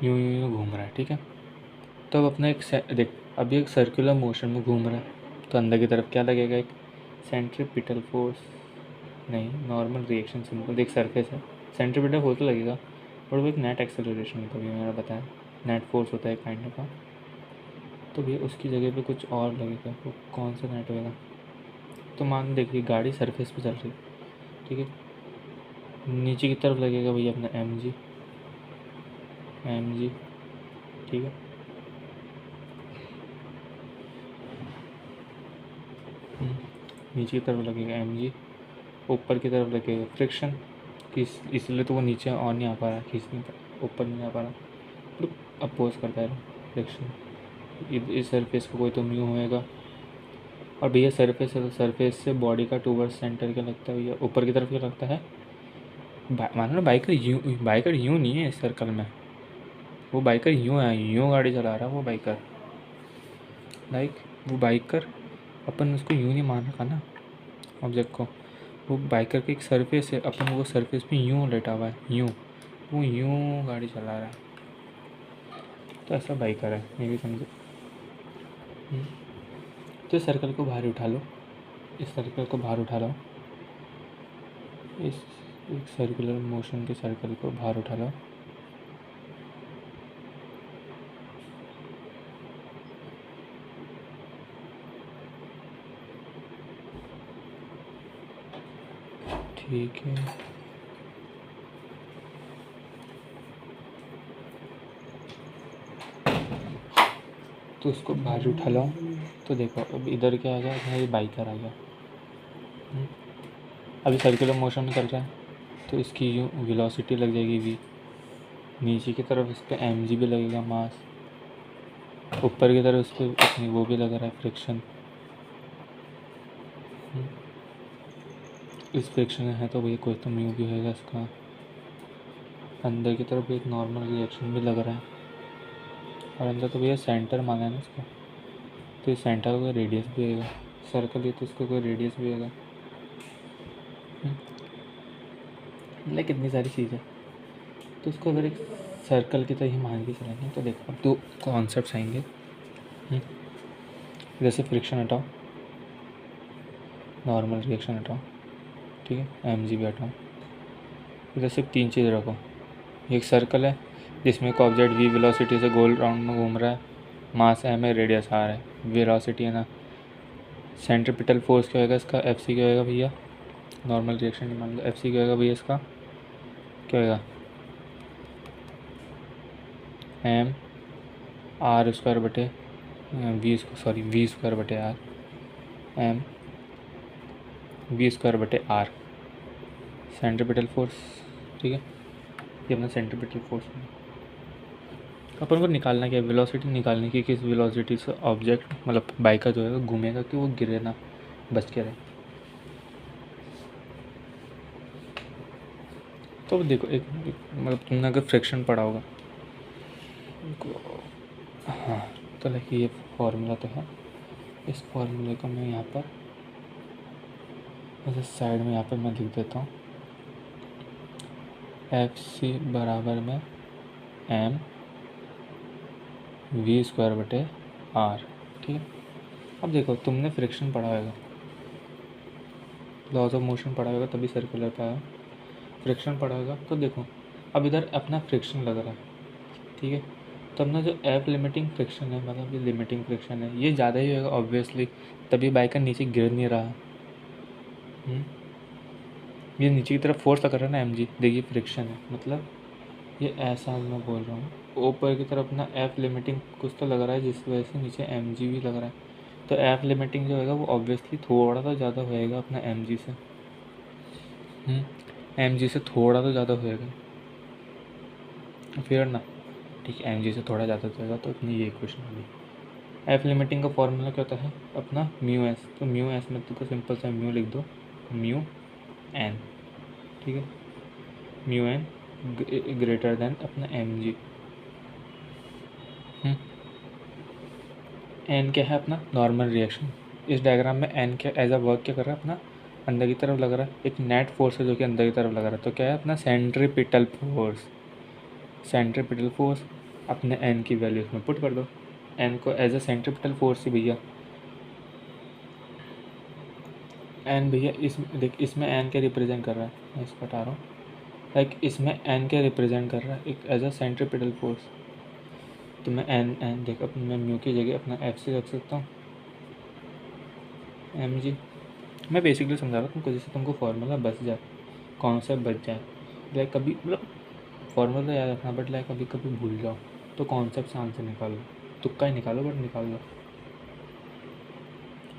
यूं यूं घूम रहा है, ठीक है। तो अब अपना देख, अभी एक सर्कुलर मोशन में घूम रहा है, तो अंदर की तरफ क्या लगेगा, एक सेंट्रीपिटल फोर्स, नहीं नॉर्मल रिएक्शन, सिंपल देख सरफेस है, सेंट्रीपिटल फोर्स तो लगेगा, और वो एक नेट एक्सेलरेशन होता है, मैंने बताया नेट फोर्स होता है काइंड का। तो भैया उसकी जगह पे कुछ और लगेगा, वो कौन सा नेट होगा। तो मान देखिए गाड़ी सरफेस पे चल रही है, ठीक है, नीचे की तरफ लगेगा भैया अपना एम जी, ठीक है। नीचे की तरफ लगेगा एम जी, ऊपर की तरफ लगेगा फ्रिक्शन, इसलिए तो वो नीचे और नहीं आ पा रहा, खींच नहीं पा, ऊपर नहीं आ पा रहा। तो अपोज करता है फ्रिक्शन, इस सरफेस को कोई तो म्यू होएगा। और भैया सरफेस है तो सरफेस से बॉडी का टूवर्ड्स सेंटर क्या लगता है भैया, ऊपर की तरफ क्या लगता है। मान लो बाइकर यूँ नहीं है इस सर्कल में, वो बाइकर यूँ है, यूँ गाड़ी चला रहा है वो बाइकर, वो बाइकर अपन उसको यूँ नहीं मान रखा ना ऑब्जेक्ट को। वो बाइकर की एक सरफेस है, अपन वो सरफेस पे यूँ लेटा हुआ है, वो यूँ गाड़ी चला रहा है, तो ऐसा बाइकर है, ये भी समझो। तो इस सर्कल को बाहर उठा लो, इस सर्कल को बाहर उठा लो, इस एक सर्कुलर मोशन के सर्कल को बाहर उठा लो। ठीक है, तो उसको बाहर उठा लो। तो देखो अब इधर क्या आ गया, ये बाइकर आ गया। अभी सर्कुलर मोशन कर रहा है तो इसकी यूँ वेलोसिटी लग जाएगी v, नीचे की तरफ इस पर एम जी भी लगेगा मास, ऊपर की तरफ इस पर अपनी वो भी लग रहा है फ्रिक्शन। इस फ्रिक्शन है तो भैया कोई तो म्यू भी होगा इसका, अंदर की तरफ एक नॉर्मल रिएक्शन भी लग रहा है, और अंदर तो भैया सेंटर मांगा है ना इसका, तो इस सेंटर का कोई रेडियस भी होगा, सर्कल है तो इसका कोई रेडियस भी होगा। मतलब कितनी सारी चीज़ें, तो उसको अगर एक सर्कल की तरह ही मान के चलेंगे तो देखो अब दो कॉन्सेप्ट्स आएंगे। जैसे फ्रिक्शन हटाओ, नॉर्मल रिएक्शन हटाओ, ठीक है, एम जी भी हटाओ, इधर सिर्फ तीन चीज़ रखो। एक सर्कल है जिसमें एक ऑब्जेक्ट वी वेलोसिटी से गोल राउंड में घूम रहा है, मास एम है, रेडियस आर है, वेलोसिटी है ना। सेंट्रीपिटल फोर्स क्या होगा इसका, एफ सी क्या होगा भैया, नॉर्मल रिएक्शन नहीं मान लो, एफ सी क्या होगा भैया इसका, क्या होगा, एम आर स्क्वायर बटे वी स्क्वायर बटे आर, एम वी स्क्वायर बटे आर सेंट्रीपिटल फोर्स, ठीक है। ये अपना सेंट्रीपिटल फोर्स है। अपन को निकालना क्या है, वेलोसिटी निकालनी की, किस वेलोसिटी से ऑब्जेक्ट मतलब बाइक का जो है घूमेगा कि वो गिरे ना, बच के रहे। तो देखो एक मतलब तुमने अगर फ्रिक्शन पढ़ा होगा, हाँ, तो लाइक ये फॉर्मूला तो है, इस फॉर्मूले को मैं यहाँ पर ऐसे साइड में यहाँ पर मैं लिख देता हूँ, एफ सी बराबर में एम वी स्क्वायर बटे आर, ठीक है। अब देखो तुमने फ्रिक्शन पढ़ा होगा, लॉज ऑफ मोशन पढ़ा होगा, तभी सर्कुलर पे आया, फ्रिक्शन पढ़ा होगा। तो देखो अब इधर अपना फ्रिक्शन लग रहा है, ठीक है, तो अपना जो एफ लिमिटिंग फ्रिक्शन है, मतलब ये लिमिटिंग फ्रिक्शन है, ये ज़्यादा ही होगा ऑब्वियसली, तभी बाइकर नीचे गिर नहीं रहा। ये नीचे की तरफ फोर्स लग रहा है ना एम जी, देखिए फ्रिक्शन है, मतलब ये ऐसा मैं बोल रहा हूँ, ऊपर की तरफ ना एफ लिमिटिंग कुछ तो लग रहा है जिस वजह से नीचे एम जी भी लग रहा है। तो एफ लिमिटिंग जो होगा वो ऑब्वियसली थोड़ा तो ज़्यादा होएगा अपना एम जी से, एम जी से थोड़ा तो ज़्यादा होएगा फिर ना, ठीक है, एम जी से थोड़ा ज़्यादा होएगा, तो अपनी ये इक्वेशन होगी। एफ लिमिटिंग का फॉर्मूला क्या होता है अपना म्यू एस, तो म्यू एस में तो सिंपल सा म्यू लिख दो, म्यू एन, ठीक है, म्यू एन ग्रेटर देन अपना एम जी। एन क्या है अपना नॉर्मल रिएक्शन, इस डायग्राम में एन क्या एज अ वर्क क्या कर रहा है अपना, अंदर की तरफ लग रहा है, एक नेट फोर्स है जो कि अंदर की तरफ लग रहा है, तो क्या है अपना सेंट्रीपिटल फोर्स, सेंट्रीपिटल फोर्स अपने एन की वैल्यू इसमें पुट कर दो, एन को एज अ सेंट्रीपिटल फोर्स ही भैया, एन भैया देख इसमें एन क्या रिप्रेजेंट कर रहा है, मैं इसको हटा रहा हूँ, लाइक इसमें एन क्या रिप्रेजेंट कर रहा है एक एज अ सेंट्रीपिटल फोर्स, तो मैं एन देख अपनी मैं म्यू की जगह अपना एफ सी रख सकता हूँ, एम जी। मैं बेसिकली समझा रहा हूँ तुमको, जिससे तुमको फॉर्मूला बच जाए, कॉन्सेप्ट बच जाए। लाइक कभी मतलब फॉर्मूला याद रखना, बट लाइक कभी कभी भूल जाओ तो कॉन्सेप्ट से आंसर निकालो, तुक्का ही निकालो बट निकाल लो,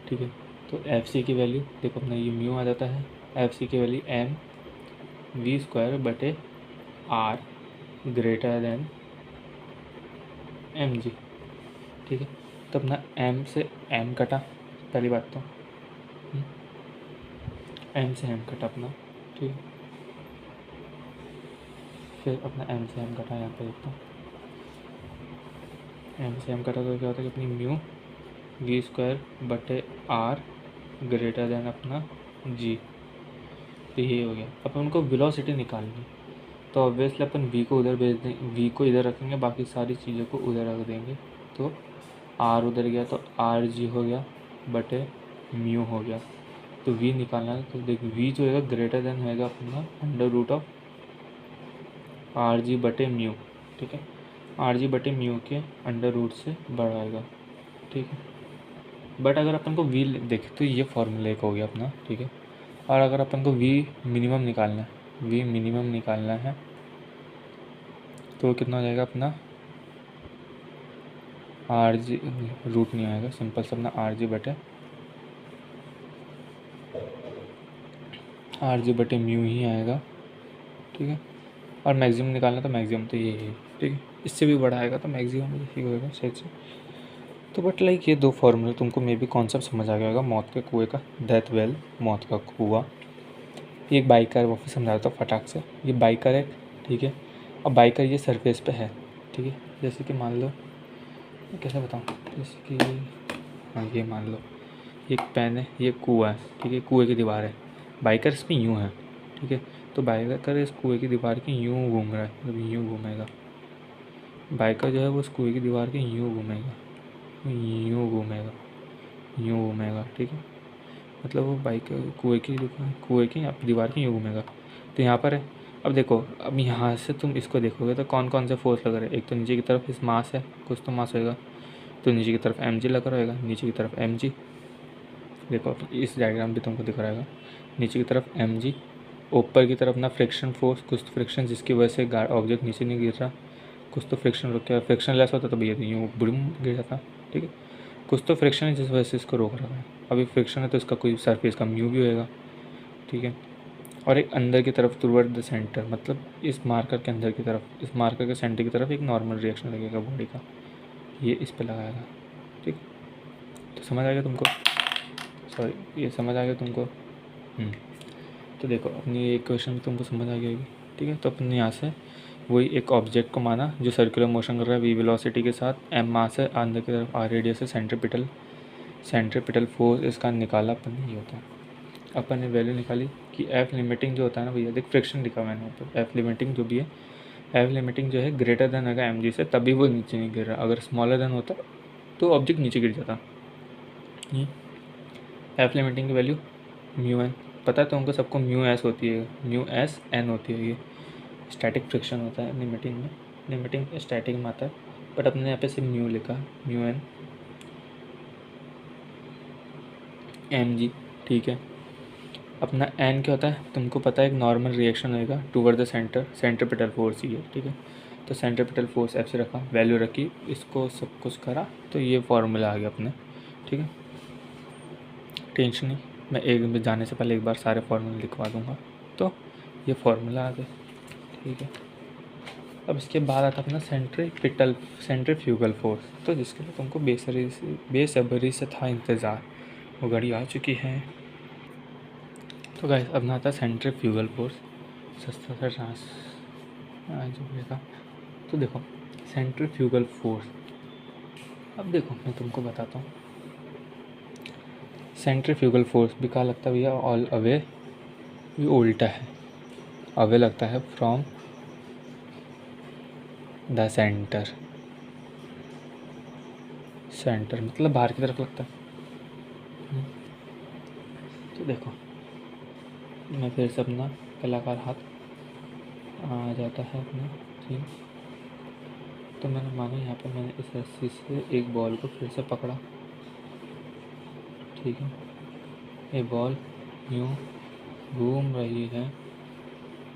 ठीक है। तो एफ सी की वैल्यू देखो अपना ये म्यू आ जाता है, एफ सी की वैल्यू एम वी स्क्वायर बटे R greater than M G, ठीक है। तो अपना एम से एम कटा, पहली बात तो एम से एम कटा अपना, ठीक है। फिर अपना एम से एम कटा, यहाँ पे देखता हूँ, एम से एम कटा तो क्या होता है कि अपनी म्यू वी स्क्वायर बटे आर ग्रेटर देन अपना जी, तो ये हो गया। अब उनको वेलोसिटी निकालनी, तो ऑब्वियसली अपन वी को उधर भेज देंगे, वी को इधर रखेंगे, बाकी सारी चीज़ों को उधर रख देंगे। तो आर उधर गया तो आर जी हो गया बटे म्यू हो गया। तो वी निकालना है तो देख वी जो होगा ग्रेटर देन होएगा अपना under root of R G बटे म्यू, ठीक है। आर जी बटे म्यू के अंडर रूट से बढ़ाएगा, ठीक है। बट अगर अपन को वी देखे तो ये फॉर्मूला एक हो गया अपना, ठीक है। और अगर अपन को वी मिनिमम निकालना है, वी मिनिमम निकालना है तो कितना हो जाएगा अपना आर जी, रूट नहीं आएगा, सिंपल सा अपना आर जी बटे म्यू ही आएगा, ठीक है। और मैक्सिमम निकालना तो मैक्सिमम तो ये है, ठीक है। इससे भी बड़ा आएगा तो मैक्सिमम यही होएगा शायद से। तो बट लाइक ये दो फॉर्मूले तुमको मे भी कॉन्सेप्ट समझ आ गया होगा, मौत के कुएँ का, डेथ वेल, मौत का कुआँ। ये एक बाइकर, वापस समझा देता हूँ फटाक से। ये बाइकर है, ठीक है। अब बाइकर ये सरफेस पे है, ठीक है। जैसे कि मान लो, मैं कैसे बताऊँ, जैसे कि हाँ ये मान लो ये एक पेन है, ये कुआँ है, ठीक है, कुएँ की दीवार है, बाइकर इसमें यूँ है, ठीक है। तो बाइकर इस कुएँ की दीवार के यूँ घूम रहा है, मतलब यूँ घूमेगा, बाइकर जो है वो उस कुएँ की दीवार के यूँ घूमेगा, यूँ घूमेगा, यूँ घूमेगा, ठीक है। मतलब वो बाइक कुएँ की दीवार की यूँ घूमेगा। तो यहाँ पर है, अब देखो, अब यहाँ से तुम इसको देखोगे तो कौन कौन से फोर्स लग रहे हैं। एक तो नीचे की तरफ इस मास है, कुछ तो मास होएगा, तो नीचे की तरफ एम जी लग रहा होगा, नीचे की तरफ एम जी, देखो इस डायग्राम भी तुमको दिख रहा होगा, नीचे की तरफ एम जी, ऊपर की तरफ ना फ्रिक्शन फोर्स, कुछ तो फ्रिक्शन जिसकी वजह से ऑब्जेक्ट नीचे नहीं गिर रहा, कुछ तो फ्रिक्शन रुक गया, फ्रिक्शन लेस होता तो भैया यूँ बुड़ूम गिर जाता, ठीक है। कुछ तो फ्रिक्शन है जिस वजह से इसको रोक रहा है, अभी फ्रिक्शन है तो इसका कोई सरफेस का म्यू भी होएगा, ठीक है। और एक अंदर की तरफ टुवर्ड द सेंटर, मतलब इस मार्कर के अंदर की तरफ, इस मार्कर के सेंटर की तरफ एक नॉर्मल रिएक्शन लगेगा बॉडी का, ये इस पे लगाएगा, ठीक। तो समझ आ गया तुमको, सॉरी ये समझ आ गया तुमको। तो देखो अपनी ये क्वेश्चन तुमको समझ आ गया होगी, ठीक है। तो अपन यहाँ से वही एक ऑब्जेक्ट को माना जो सर्कुलर मोशन कर रहा है वी वेलोसिटी के साथ, एम मास है, अंदर की तरफ आर रेडियस है, सेंट्रीपिटल फोर्स इसका निकाला अपन ये होता है। अपन ने वैल्यू निकाली कि एफ लिमिटिंग जो होता है ना भैया, देख फ्रिक्शन लिखा मैंने यहाँ पर, एफ लिमिटिंग जो भी है, एफ लिमिटिंग जो है ग्रेटर देन होगा एम जी से, तभी वो नीचे नहीं गिर रहा, अगर स्मॉलर देन होता तो ऑब्जेक्ट नीचे गिर जाता। एफ लिमिटिंग की वैल्यू म्यू एन, पता है तो उनको सबको म्यू एस होती है, म्यू एस एन होती है, ये स्टैटिक फ्रिक्शन होता है लिमिटिंग में, लिमिटिंग स्टैटिक में आता है, बट अपने यहाँ पे सिर्फ म्यू लिखा, म्यू एन एम जी, ठीक है। अपना एन क्या होता है तुमको पता है, एक नॉर्मल रिएक्शन होएगा toward the centre, centripetal force ही है, ठीक है। तो सेंट्रीपिटल फोर्स एफ से रखा, वैल्यू रखी, इसको सब कुछ करा, तो ये फॉर्मूला आ गया अपने, ठीक है। टेंशन नहीं, मैं एक जाने से पहले एक बार सारे फार्मूले लिखवा दूंगा, तो ये फार्मूला आ गया, ठीक है। अब इसके बाद आता अपना सेंट्रीफ्यूगल फोर्स, तो जिसके लिए तुमको बेसब्री से था इंतज़ार, वो घड़ी आ चुकी है। तो गाइस अब आता है सेंट्रीफ्यूगल फोर्स, सस्ता सा ट्रांस का। तो देखो सेंट्रीफ्यूगल फोर्स, अब देखो मैं तुमको बताता हूँ, सेंट्रीफ्यूगल फोर्स भी कहाँ लगता है भैया, ऑल अवे, ये उल्टा है, अवे लगता है फ्रॉम द सेंटर, सेंटर मतलब बाहर की तरफ लगता है। तो देखो मैं फिर से अपना कलाकार हाथ आ जाता है अपना, ठीक। तो मैंने माना यहाँ पे मैंने इस रस्सी से एक बॉल को फिर से पकड़ा, ठीक है। ये बॉल यूँ घूम रही है,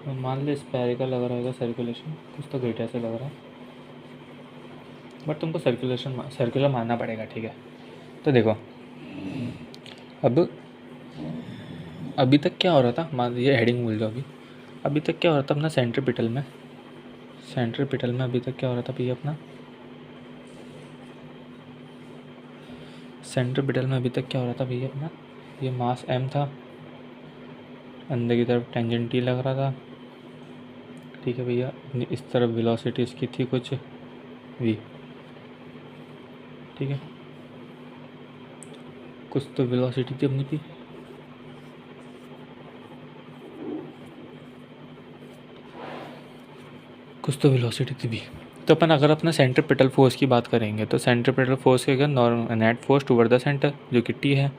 मान लो स्पेरिकल लग रहा है सर्कुलेशन, कुछ तो घटिया से लग रहा है, बट तुमको सर्कुलर मानना पड़ेगा, ठीक है। तो देखो अब अभी तक क्या हो रहा था, मान ये हेडिंग भूल जाओ। अभी तक क्या हो रहा था अपना सेंट्रीपिटल में अभी तक क्या हो रहा था भैया अपना सेंट्रीपिटल में अभी तक क्या हो रहा था भैया अपना, ये मास m था, अंदर की तरफ टेंजेंट t लग रहा था, ठीक है भैया। इस तरफ वेलोसिटी इसकी थी कुछ v, ठीक है, कुछ तो वेलोसिटी थी अपनी p, कुछ तो वेलोसिटी थी v। तो अपन अगर अपना सेंट्रीपिटल फोर्स की बात करेंगे तो सेंट्रीपिटल फोर्स के अगर normal net force toward the centre जो कि t है,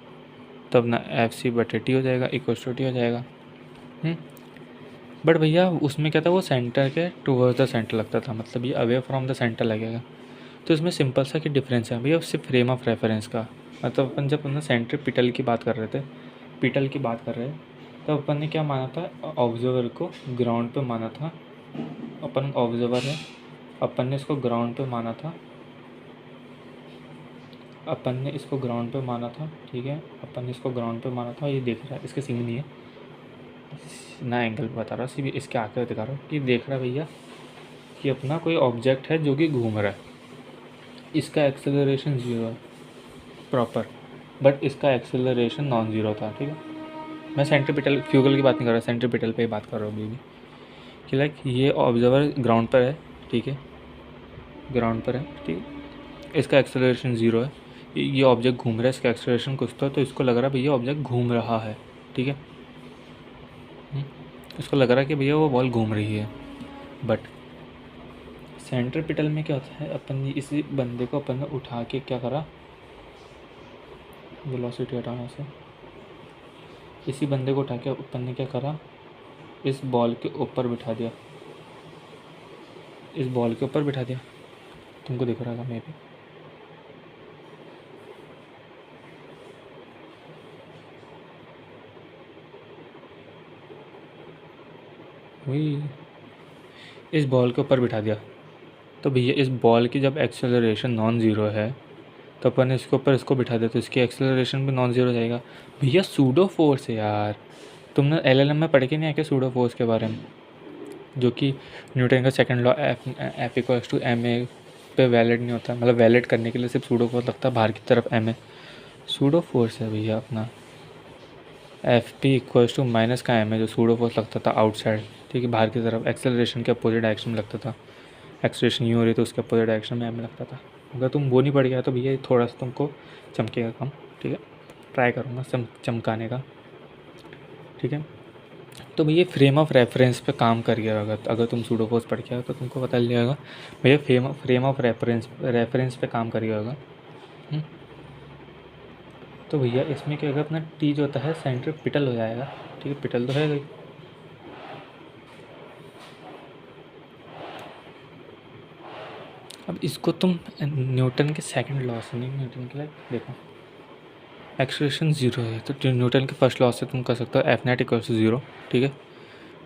तो अपना एफ सी बटे टी हो जाएगा, इक्वल्स टू टी हो जाएगा। बट भैया उसमें क्या था, वो सेंटर के टूवर्ड्स द सेंटर लगता था, मतलब ये अवे फ्रॉम द सेंटर लगेगा। तो इसमें सिंपल सा कि डिफरेंस है भैया सिर्फ फ्रेम ऑफ रेफरेंस का। मतलब अपन जब अपना सेंट्रीपिटल की बात कर रहे थे, पिटल की बात कर रहे हैं, तब अपन ने क्या माना था, ऑब्जर्वर को ग्राउंड पे माना था। अपन ऑब्जर्वर है, अपन ने इसको ग्राउंड पे माना था, ठीक है। अपन ने इसको ग्राउंड पे माना था, ये देख रहा है, इसके सीन नहीं है ना, एंगल बता रहा हूँ, इसके आकर दिखा रहा हूँ कि देख रहा है भैया कि अपना कोई ऑब्जेक्ट है जो कि घूम रहा है, इसका एक्सेलरेशन 0 है प्रॉपर, बट इसका एक्सेलरेशन नॉन ज़ीरो था, ठीक है। मैं सेंट्रीपिटल फ्यूगल की बात नहीं कर रहा, सेंट्रीपिटल पे ही बात कर रहा हूँ अभी भी, कि लाइक ये ऑब्जर्वर ग्राउंड पर है, ठीक है, ग्राउंड पर है, ठीक है, इसका एक्सेलरेशन 0 है, ये ऑब्जेक्ट घूम रहा है, इसका एक्सेलरेशन कुछ तो इसको लग रहा है भैया ऑब्जेक्ट घूम रहा है, ठीक है। इसको लग रहा है कि भैया वो बॉल घूम रही है। बट सेंट्रीपिटल में क्या होता है, अपन इसी बंदे को अपन ने उठा के क्या करा, वेलोसिटी हटाने से इसी बंदे को उठा के अपन ने क्या करा, इस बॉल के ऊपर बिठा दिया, तुमको दिख रहा था मे भी। वही इस बॉल के ऊपर बिठा दिया, तो भैया इस बॉल की जब एक्सेलरेशन नॉन ज़ीरो है, तो अपन इसके ऊपर इसको बिठा दे तो इसकी एक्सेलरेशन भी नॉन ज़ीरो जाएगा। भैया सूडो फोर्स है यार, तुमने एलएलएम में पढ़ के नहीं आया क्या सूडो फोर्स के बारे में, जो कि न्यूटन का second law F equals to M A पे वैलिड नहीं होता, मतलब वैलिड करने के लिए सिर्फ सूडो फोर्स लगता है बाहर की तरफ एम ए, सूडो फोर्स है भैया अपना F P equals to minus का एम ए, जो सूडो फोर्स लगता था आउटसाइड, ठीक है, बाहर की तरफ एक्सेलरेशन के अपोजिट डायरेक्शन में लगता था, एक्सेलरेशन यूँ हो रही तो उसके अपोजिट डायरेक्शन में एम लगता था। अगर तुम वो नहीं पढ़ गया तो भैया थोड़ा सा तुमको चमकेगा कम, ठीक है, ट्राई करूँगा चमकाने का, ठीक है। तो भैया फ्रेम ऑफ रेफरेंस पे काम करिए, अगर तुम सूडो फोर्स पढ़ के आओ तो तुमको पता चल जाएगा भैया फ्रेम ऑफ रेफरेंस पे काम करिए होगा। तो भैया इसमें क्या होगा, अपना टी जो होता है सेंट्रीपिटल हो जाएगा, ठीक है, पिटल तो है गई। अब इसको तुम न्यूटन के सेकंड लॉ से नहीं, न्यूटन के लिए देखो एक्सेलरेशन 0 है, तो न्यूटन के फर्स्ट लॉ से तुम कर सकते हो एफ नेट इक्वल टू 0, ठीक है।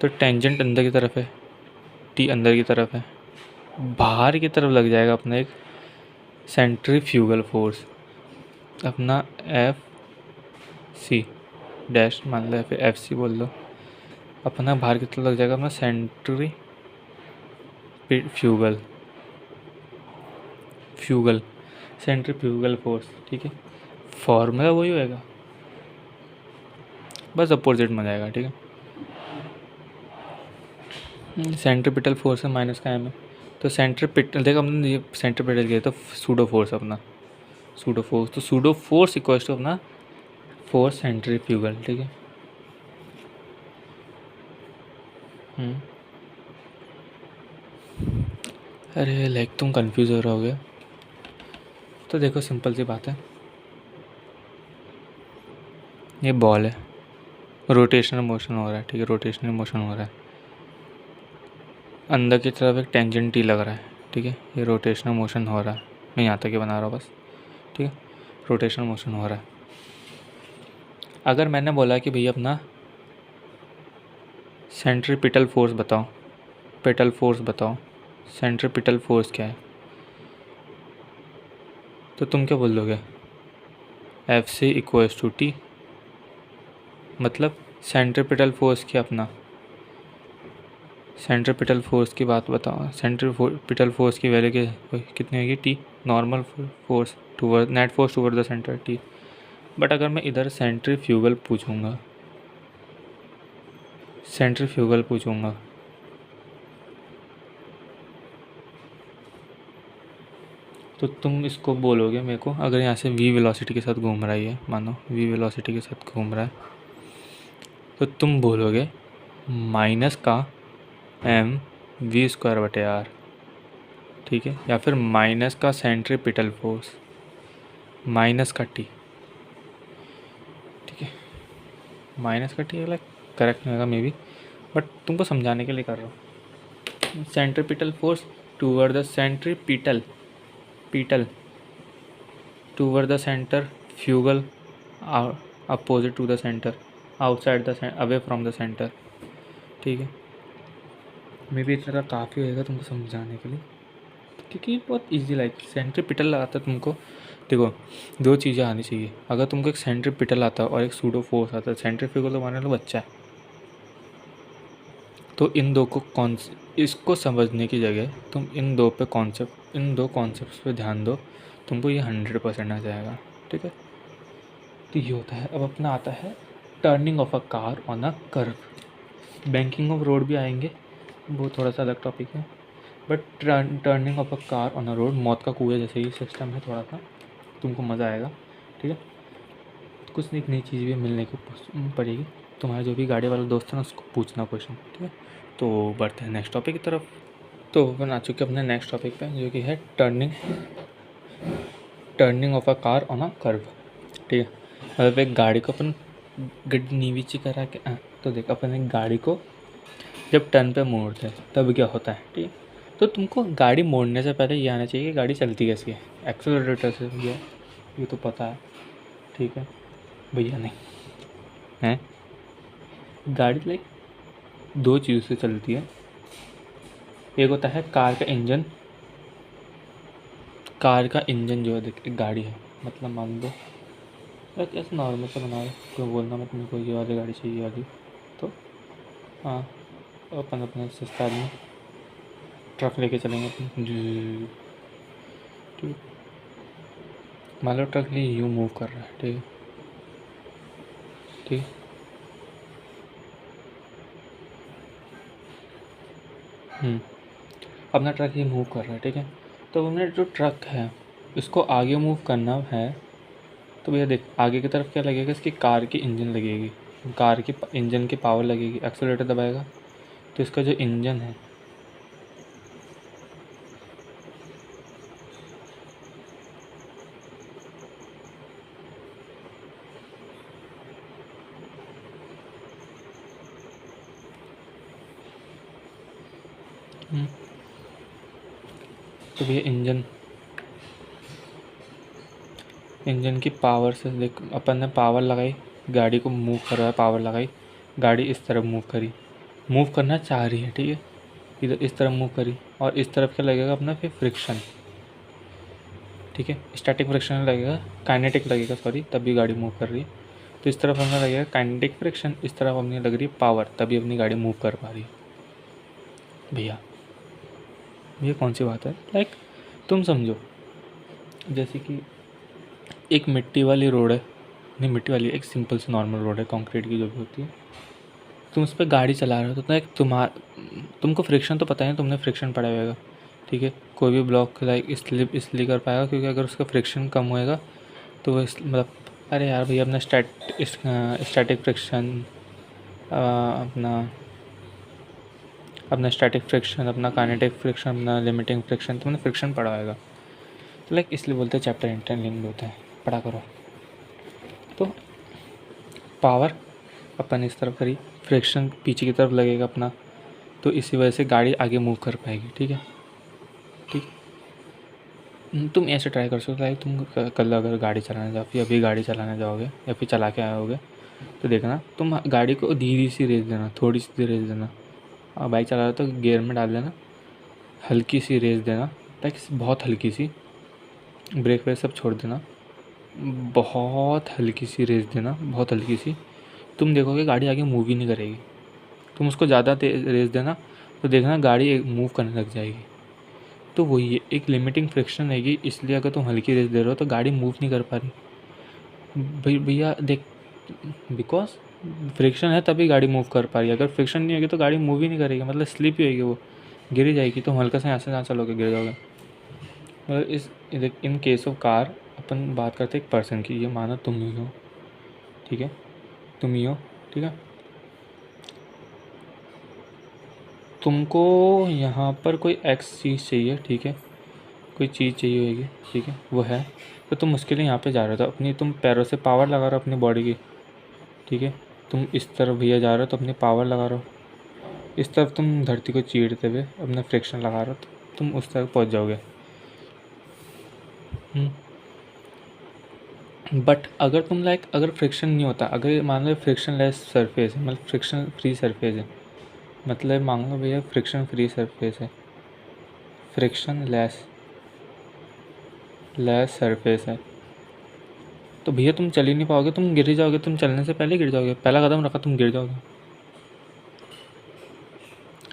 तो टेंजेंट अंदर की तरफ है, टी अंदर की तरफ है, बाहर की तरफ लग जाएगा अपना एक सेंट्रीफ्यूगल फोर्स, अपना एफ सी डैश मान लो, फिर एफ सी बोल दो, अपना बाहर की तरफ लग जाएगा अपना सेंट्रीफ्यूगल फोर्स, ठीक है। फॉर्मूला वही होएगा, बस अपोजिट में जाएगा, ठीक है। सेंट्रीपिटल फोर्स है माइनस का एम है, तो सेंट्रीपिटल देखो हमने ये सेंट्रीपिटल किया तो सूडो फोर्स अपना तो सूडो फोर्स इक्वल्स टू अपना फोर्स सेंट्रीफ्यूगल, ठीक है। अरे लाइक तुम कंफ्यूज हो रहोगे, तो देखो सिंपल सी बात है, ये बॉल है, रोटेशनल मोशन हो रहा है, ठीक है, रोटेशनल मोशन हो रहा है, अंदर की तरफ एक टेंजेंट टी लग रहा है, ठीक है, ये रोटेशनल मोशन हो रहा है, मैं यहाँ तक ही बना रहा हूँ बस, ठीक है, रोटेशनल मोशन हो रहा है। अगर मैंने बोला कि भैया अपना सेंट्रीपिटल फोर्स बताओ, पेटल फोर्स बताओ, सेंट्रीपिटल फोर्स क्या है? तो तुम क्या बोल दोगे? Fc=T, मतलब सेंट्रीपिटल फोर्स की अपना सेंट्रीपिटल फोर्स की बात बताओ। सेंट्रीपिटल फोर्स की वैल्यू कितनी होगी? T, normal force toward net force toward the centre T. But अगर मैं इधर सेंट्रीफ्यूगल पूछूंगा तो तुम इसको बोलोगे मेरे को, अगर यहाँ से v वेलोसिटी के साथ घूम रहा है, मानो v वेलोसिटी के साथ घूम रहा है, तो तुम बोलोगे माइनस का mv²/r, ठीक है, या फिर माइनस का सेंट्रीपिटल फोर्स माइनस का टी, ठीक है, माइनस का टी लाइक करेक्ट नहीं होगा मे बी, बट तुमको समझाने के लिए कर रहा हूँ। Centripetal force toward the petal toward the center, fugal opposite to the center, outside the away from the center, ठीक है। मे बी इतना काफ़ी होएगा तुमको समझाने के लिए, क्योंकि बहुत इजी लाइक सेंट्रीपिटल लगाता है तुमको। देखो, दो चीज़ें आनी चाहिए। अगर तुमको एक सेंट्रीपिटल आता है और एक सूडो फोर्स आता है, सेंट्रीफ्यूगल तो मान लो बच्चा है, तो इन दो को इसको समझने की जगह तुम इन दो कॉन्सेप्ट्स पे ध्यान दो, तुमको ये 100% आ जाएगा, ठीक है। तो ये होता है। अब अपना आता है turning of a car on a curve. Banking of road भी आएंगे, वो थोड़ा सा अलग टॉपिक है, but turning of a car on a road मौत का कुएं जैसे ही सिस्टम है, थोड़ा सा तुमको मज़ा आएगा, ठीक है। कुछ नई चीज़ भी मिलने को पड़ेगी। तुम्हारे जो भी गाड़ी वाला दोस्त है ना, उसको पूछना क्वेश्चन, ठीक है। तो बढ़ते हैं नेक्स्ट टॉपिक की तरफ। तो अपन आ चुके अपने नेक्स्ट टॉपिक पे, जो कि है turning of a car on a curve, ठीक है। मतलब एक गाड़ी को अपन गड्डी नीचे करा के तो देख, अपन एक गाड़ी को जब टर्न पे मोड़ते हैं तब क्या होता है, ठीक है। तो तुमको गाड़ी मोड़ने से पहले ये आना चाहिए कि गाड़ी चलती कैसी है। एक्सेलरेटर से ये तो पता है, ठीक है भैया, नहीं है। गाड़ी लाइक दो चीज़ों से चलती है। एक होता है कार का इंजन जो है, देख एक गाड़ी है, मतलब मान लो लाइक ऐसे नॉर्मल से बना रहे, कोई बोलना मत मेरे को ये वाली गाड़ी चाहिए, ये वाली, तो हाँ अपन अपने सस्ता आदमी ट्रक लेके चलेंगे अपन, ठीक। मान लो ट्रक लिए यूँ मूव कर रहा है, ठीक है, ठीक। अपना ट्रक ये मूव कर रहा है, ठीक है। तो हमने जो ट्रक है इसको आगे मूव करना है, तो भैया देख आगे की तरफ क्या लगेगा, इसकी कार की इंजन लगेगी, कार की इंजन की पावर लगेगी, एक्सेलरेटर दबाएगा तो इसका जो इंजन है तो भैया इंजन की पावर से देख, अपन ने पावर लगाई, गाड़ी को मूव कर रहा है, पावर लगाई, गाड़ी इस तरफ मूव करना चाह रही है, ठीक है, इधर इस तरफ मूव करी, और इस तरफ क्या लगेगा अपना फिर फ्रिक्शन, ठीक है। स्टैटिक फ्रिक्शन लगेगा, काइनेटिक लगेगा सॉरी, तभी गाड़ी मूव कर रही है। तो इस तरफ हमने लगेगा काइनेटिक फ्रिक्शन, इस तरफ हमने लग रही है पावर, तभी अपनी गाड़ी मूव कर पा रही है। भैया ये कौन सी बात है, लाइक तुम समझो, जैसे कि एक मिट्टी वाली रोड है, नहीं मिट्टी वाली, एक सिंपल सी नॉर्मल रोड है, कंक्रीट की जो भी होती है, तुम उस पर गाड़ी चला रहे हो तो एक तुमको फ्रिक्शन तो पता है, तुमने फ्रिक्शन पड़ा होगा, ठीक है। कोई भी ब्लॉक लाइक स्लिप इसलिए कर पाएगा क्योंकि अगर उसका फ्रिक्शन कम होएगा तो वो मतलब, अरे यार भैया अपना स्टैटिक फ्रिक्शन, अपना स्टैटिक फ्रिक्शन, अपना काइनेटिक फ्रिक्शन, अपना लिमिटिंग फ्रिक्शन, तुमने फ्रिक्शन पढ़ा होगा, तो लाइक इसलिए बोलते हैं चैप्टर इंटरलिंक्ड होते हैं, पढ़ा करो। तो पावर अपन इस तरफ करी, फ्रिक्शन पीछे की तरफ लगेगा अपना, तो इसी वजह से गाड़ी आगे मूव कर पाएगी, ठीक है, ठीक। तुम ऐसे ट्राई कर सकते हो, तुम कल अगर गाड़ी चलाने जाओ, फिर अभी गाड़ी चलाने जाओगे या फिर चला के आए होगे, तो देखना तुम गाड़ी को धीरे सी रेस देना, थोड़ी सी रेस देना। बाइक चला रहे हो तो गियर में डाल देना, हल्की सी रेस देना, लाइक बहुत हल्की सी, ब्रेक वेक सब छोड़ देना, बहुत हल्की सी रेस देना, बहुत हल्की सी। तुम देखोगे गाड़ी आगे मूव ही नहीं करेगी। तुम उसको ज़्यादा रेस देना तो देखना गाड़ी मूव करने लग जाएगी। तो वही है, एक लिमिटिंग फ्रिक्शन रहेगी, इसलिए अगर तुम हल्की रेस दे रहे हो तो गाड़ी मूव नहीं कर पा रही। भैया देख, बिकॉज फ्रिक्शन है तभी गाड़ी मूव कर पा रही है। अगर फ्रिक्शन नहीं होगी तो गाड़ी मूव ही नहीं करेगी, मतलब स्लिप ही होगी, वो गिर ही जाएगी। तुम हल्का सा यहाँ से जहाँ चलोगे गिर जाओगे। मतलब इस इन केस ऑफ कार अपन बात करते हैं एक पर्सन की। ये मानो तुम ही हो, ठीक है, तुम ही हो, ठीक है। तुमको यहाँ पर कोई एक्स चीज़ चाहिए, ठीक है, कोई चीज़ चाहिए होगी, ठीक है, वो है। तो तुम उसके लिए यहाँ पे जा रहे हो तो अपनी तुम पैरों से पावर लगा रहे हो अपनी बॉडी की, ठीक है। तुम इस तरफ भैया जा रहे हो तो अपनी पावर लगा रहे हो, इस तरफ तुम धरती को चीरते हुए अपना फ्रिक्शन लगा रहे हो तो तुम उस तरफ पहुँच जाओगे। बट अगर तुम अगर फ्रिक्शन नहीं होता, अगर मान लो फ्रिक्शन लेस सरफेस है, मतलब फ्रिक्शन फ्री सरफेस है, मतलब मान लो भैया फ्रिक्शन फ्री सरफेस है, फ्रिक्शन लेस सरफेस है, तो भैया तुम चल ही नहीं पाओगे, तुम गिर ही जाओगे। तुम चलने से पहले गिर जाओगे, पहला कदम रखा तुम गिर जाओगे।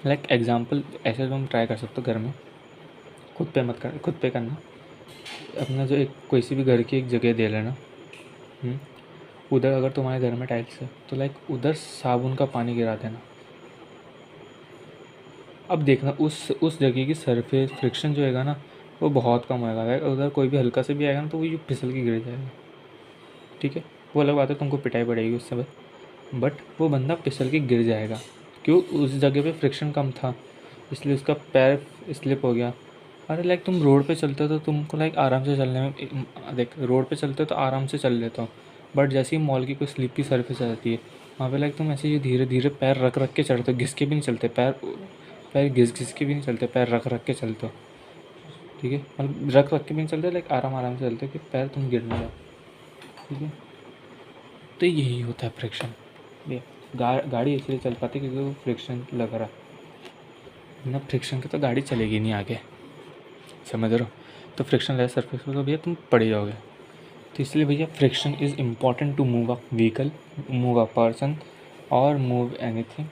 लाइक एग्जाम्पल ऐसे तुम ट्राई कर सकते हो घर में, खुद पे करना। अपना जो एक कोई सी भी घर की एक जगह दे लेना, उधर अगर तुम्हारे घर में टाइल्स है तो लाइक उधर साबुन का पानी गिरा देना। अब देखना उस जगह की सरफेस फ्रिक्शन जो है ना वो बहुत कम होएगा। लाइक उधर कोई भी हल्का से भी आएगा ना तो वो ये फिसल के गिर जाएगा, ठीक है। वो अलग बात है, तुमको पिटाई पड़ेगी उससे, बट वो बंदा फिसल के गिर जाएगा। क्यों? उस जगह पे फ्रिक्शन कम था, इसलिए उसका पैर स्लिप हो गया। अरे लाइक तुम रोड पे चलते हो तो तुमको लाइक आराम से चलने में, देख रोड पे चलते हो तो आराम से चल लेता हूँ, बट जैसे ही मॉल की कोई स्लिपी सरफेस आ जाती है वहाँ पे लाइक तुम ऐसे ही धीरे धीरे पैर रख रख के चढ़ते हो, घिस के भी नहीं चलते, पैर पैर घिस के भी नहीं चलते, पैर रख रख के चलते हो, ठीक है। मतलब रख रख के भी नहीं चलते, लाइक आराम आराम से चलते हो कि पैर तुम गिर ना जाओ, ठीक है। तो यही होता है फ्रिक्शन। ये गाड़ी इसलिए चल पाती है क्योंकि वो फ्रिक्शन लग रहा है ना। फ्रिक्शन के तो गाड़ी चलेगी नहीं आगे, समझ रहे हो। तो फ्रिक्शन लेस सरफेस पर तो भैया तुम पड़ जाओगे। तो इसलिए भैया friction is important to move a vehicle, move a person और मूव एनीथिंग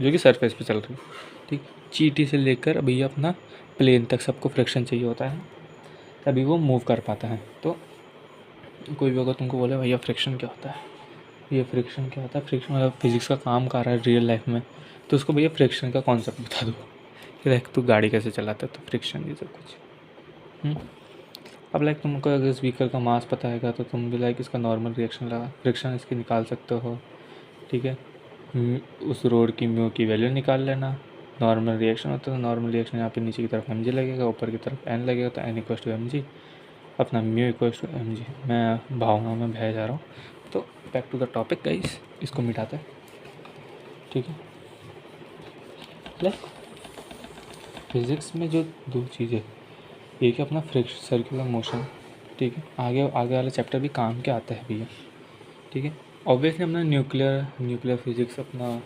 जो कि सरफेस पे चल रही है, ठीक। चींटी से लेकर भैया अपना प्लेन तक सबको फ्रिक्शन चाहिए होता है, तभी वो मूव कर पाता है। तो कोई भी अगर तुमको बोले भैया फ्रिक्शन क्या होता है, ये फ्रिक्शन क्या होता है, फ्रिक्शन मतलब फिजिक्स का काम कर रहा है रियल लाइफ में, तो उसको भैया फ्रिक्शन का कॉन्सेप्ट बता दो कि लाइक तू गाड़ी कैसे चलाता है, तो फ्रिक्शन ये सब कुछ। अब लाइक तुमको अगर इस व्हीकल का मास पता है तो तुम भी लाइक इसका नॉर्मल रिएक्शन लगा फ्रिक्शन इसकी निकाल सकते हो, ठीक है। उस रोड की म्यू की वैल्यू निकाल लेना। नॉर्मल रिएक्शन होता है तो नॉर्मल रिएक्शन यहाँ पे नीचे की तरफ mg लगेगा, ऊपर की तरफ n लगेगा, तो n इक्वल्स टू mg, अपना म्यू इक्वल्स टू mg। मैं भावनाओं में बह जा रहा हूँ, तो back to the topic guys, इसको मिटाते हैं, ठीक है। लाइक फिज़िक्स में जो दो चीज़ें, एक है अपना फ्रिक्शन सर्कुलर मोशन, ठीक है, आगे वाला चैप्टर भी काम के आता है भैया, ठीक है। ऑब्वियसली अपना न्यूक्लियर फिज़िक्स, अपना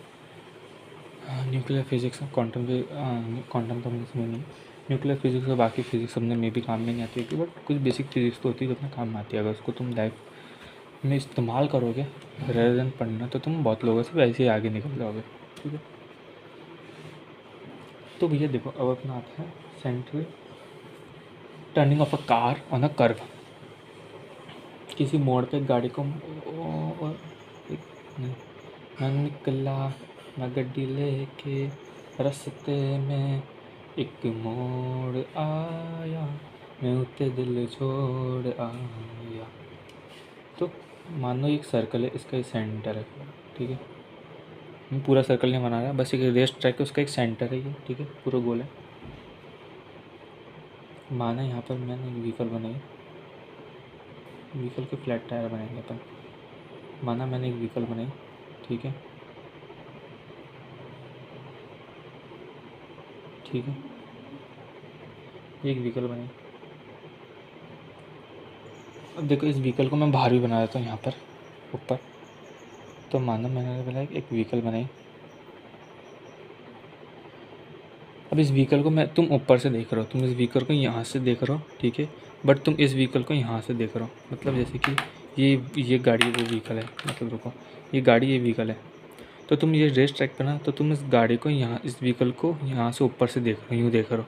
न्यूक्लियर फिज़िक्स क्वांटम तो इसमें नहीं, न्यूक्लियर फिज़िक्स और बाकी फिज़िक्स अपने में भी काम में नहीं आती है, बट कुछ बेसिक फिज़िक्स तो होती है जो अपने काम में आती है। अगर उसको तुम लाइफ में इस्तेमाल करोगे रेदर देन पढ़ना, तो तुम बहुत लोगों से वैसे ही आगे निकल जाओगे, ठीक है। तो भैया देखो अब अपना आता है central turning of a car on a curve. किसी मोड़ पे गाड़ी को मैं निकला, मैं गड्डी लेके, रास्ते में एक मोड़ आया, मैं उते दिल छोड़ आया। तो मान लो एक सर्कल है, इसका एक सेंटर है, ठीक है। मैं पूरा सर्कल नहीं बना रहा, बस एक रेस ट्रैक है, उसका एक सेंटर है ये, ठीक है, पूरा गोल है। माना यहाँ पर मैंने एक व्हीकल बनाई, व्हीकल के फ्लैट टायर बनाएंगे अपन। माना मैंने एक व्हीकल बनाई, ठीक है, ठीक है, एक व्हीकल बनाई। अब देखो इस व्हीकल को मैं बाहर भी बना देता हूँ यहाँ पर ऊपर, तो मानो मैंने बोला एक व्हीकल बनाई। अब इस व्हीकल को मैं तुम ऊपर से देख रहे हो, तुम इस व्हीकल को यहाँ से देख रहे हो, ठीक है, बट तुम इस व्हीकल को यहाँ से देख रहे हो। मतलब जैसे कि ये गाड़ी वो व्हीकल है, मतलब रुको, ये गाड़ी ये व्हीकल है, तो तुम ये रेस ट्रैक पे ना, तो तुम इस गाड़ी को यहाँ, इस व्हीकल को यहाँ से ऊपर से देख रहे हो, यूँ देख रहे हो,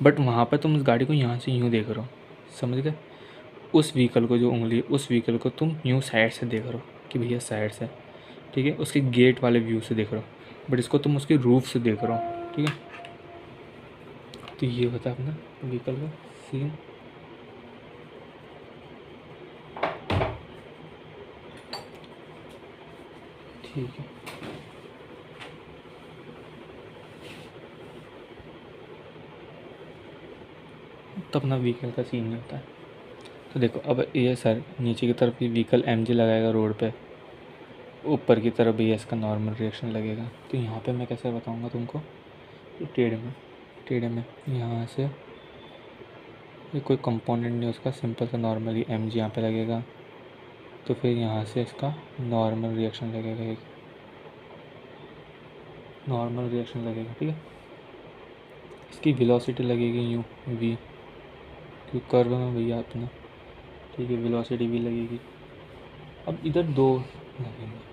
बट वहाँ पर तुम इस गाड़ी को यहाँ से यूँ देख रहे हो। समझ गए? उस व्हीकल को जो उंगली, उस व्हीकल को तुम यूँ साइड से देख रहे हो कि भैया साइड से, ठीक है, उसके गेट वाले व्यू से देख रहे हो, बट इसको तुम उसकी रूफ से देख रहे हो, ठीक है। तो ये होता है अपना व्हीकल का सीन। ठीक है, तो अपना व्हीकल का सीन ये होता है। तो देखो अब ये सर नीचे की तरफ ये व्हीकल एमजी लगाएगा रोड पे, ऊपर की तरफ भी इसका नॉर्मल रिएक्शन लगेगा। तो यहाँ पे मैं कैसे बताऊँगा तुमको, टेढ़े में यहाँ से ये कोई कंपोनेंट नहीं उसका, सिंपल सा नॉर्मली एमजी यहाँ पे लगेगा, तो फिर यहाँ से इसका नॉर्मल रिएक्शन लगेगा, एक नॉर्मल रिएक्शन लगेगा, ठीक है। इसकी वेलोसिटी लगेगी यूँ वी, क्यों कर्व में भैया अपना, ठीक है, वेलोसिटी भी लगेगी। अब इधर दो लगेंगे।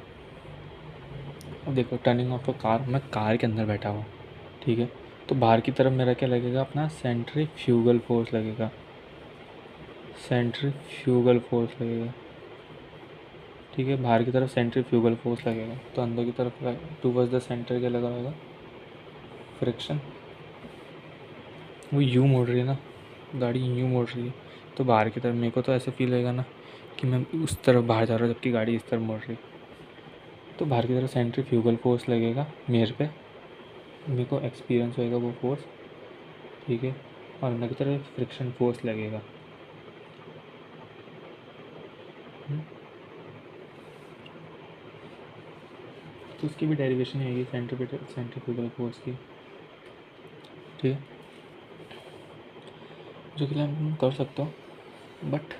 अब देखो टर्निंग ऑफ अ कार, मैं कार के अंदर बैठा हूँ, ठीक है, तो बाहर की तरफ मेरा क्या लगेगा, अपना सेंट्रीफ्यूगल फोर्स लगेगा, सेंट्रीफ्यूगल फोर्स लगेगा, ठीक है, बाहर की तरफ सेंट्रीफ्यूगल फोर्स लगेगा। तो अंदर की तरफ टूवर्ड्स द सेंटर क्या लगा होगा, फ्रिक्शन। वो यूँ मोड़ रही है ना गाड़ी, यूँ मोड़ रही है, तो बाहर की तरफ मेरे को तो ऐसे फील होएगा ना कि मैं उस तरफ बाहर जा रहा हूँ, जबकि गाड़ी इस तरफ मोड़ रही है। तो बाहर की तरफ सेंट्रीफ्यूगल फोर्स लगेगा मेरे पे, मेरे को एक्सपीरियंस होएगा वो फोर्स, ठीक है, और अंदर की तरफ फ्रिक्शन फोर्स लगेगा। तो उसकी भी डेरिवेशन आएगी सेंट्रीफ्यूगल फोर्स की, ठीक है, जो कि हम कर सकते हो, बट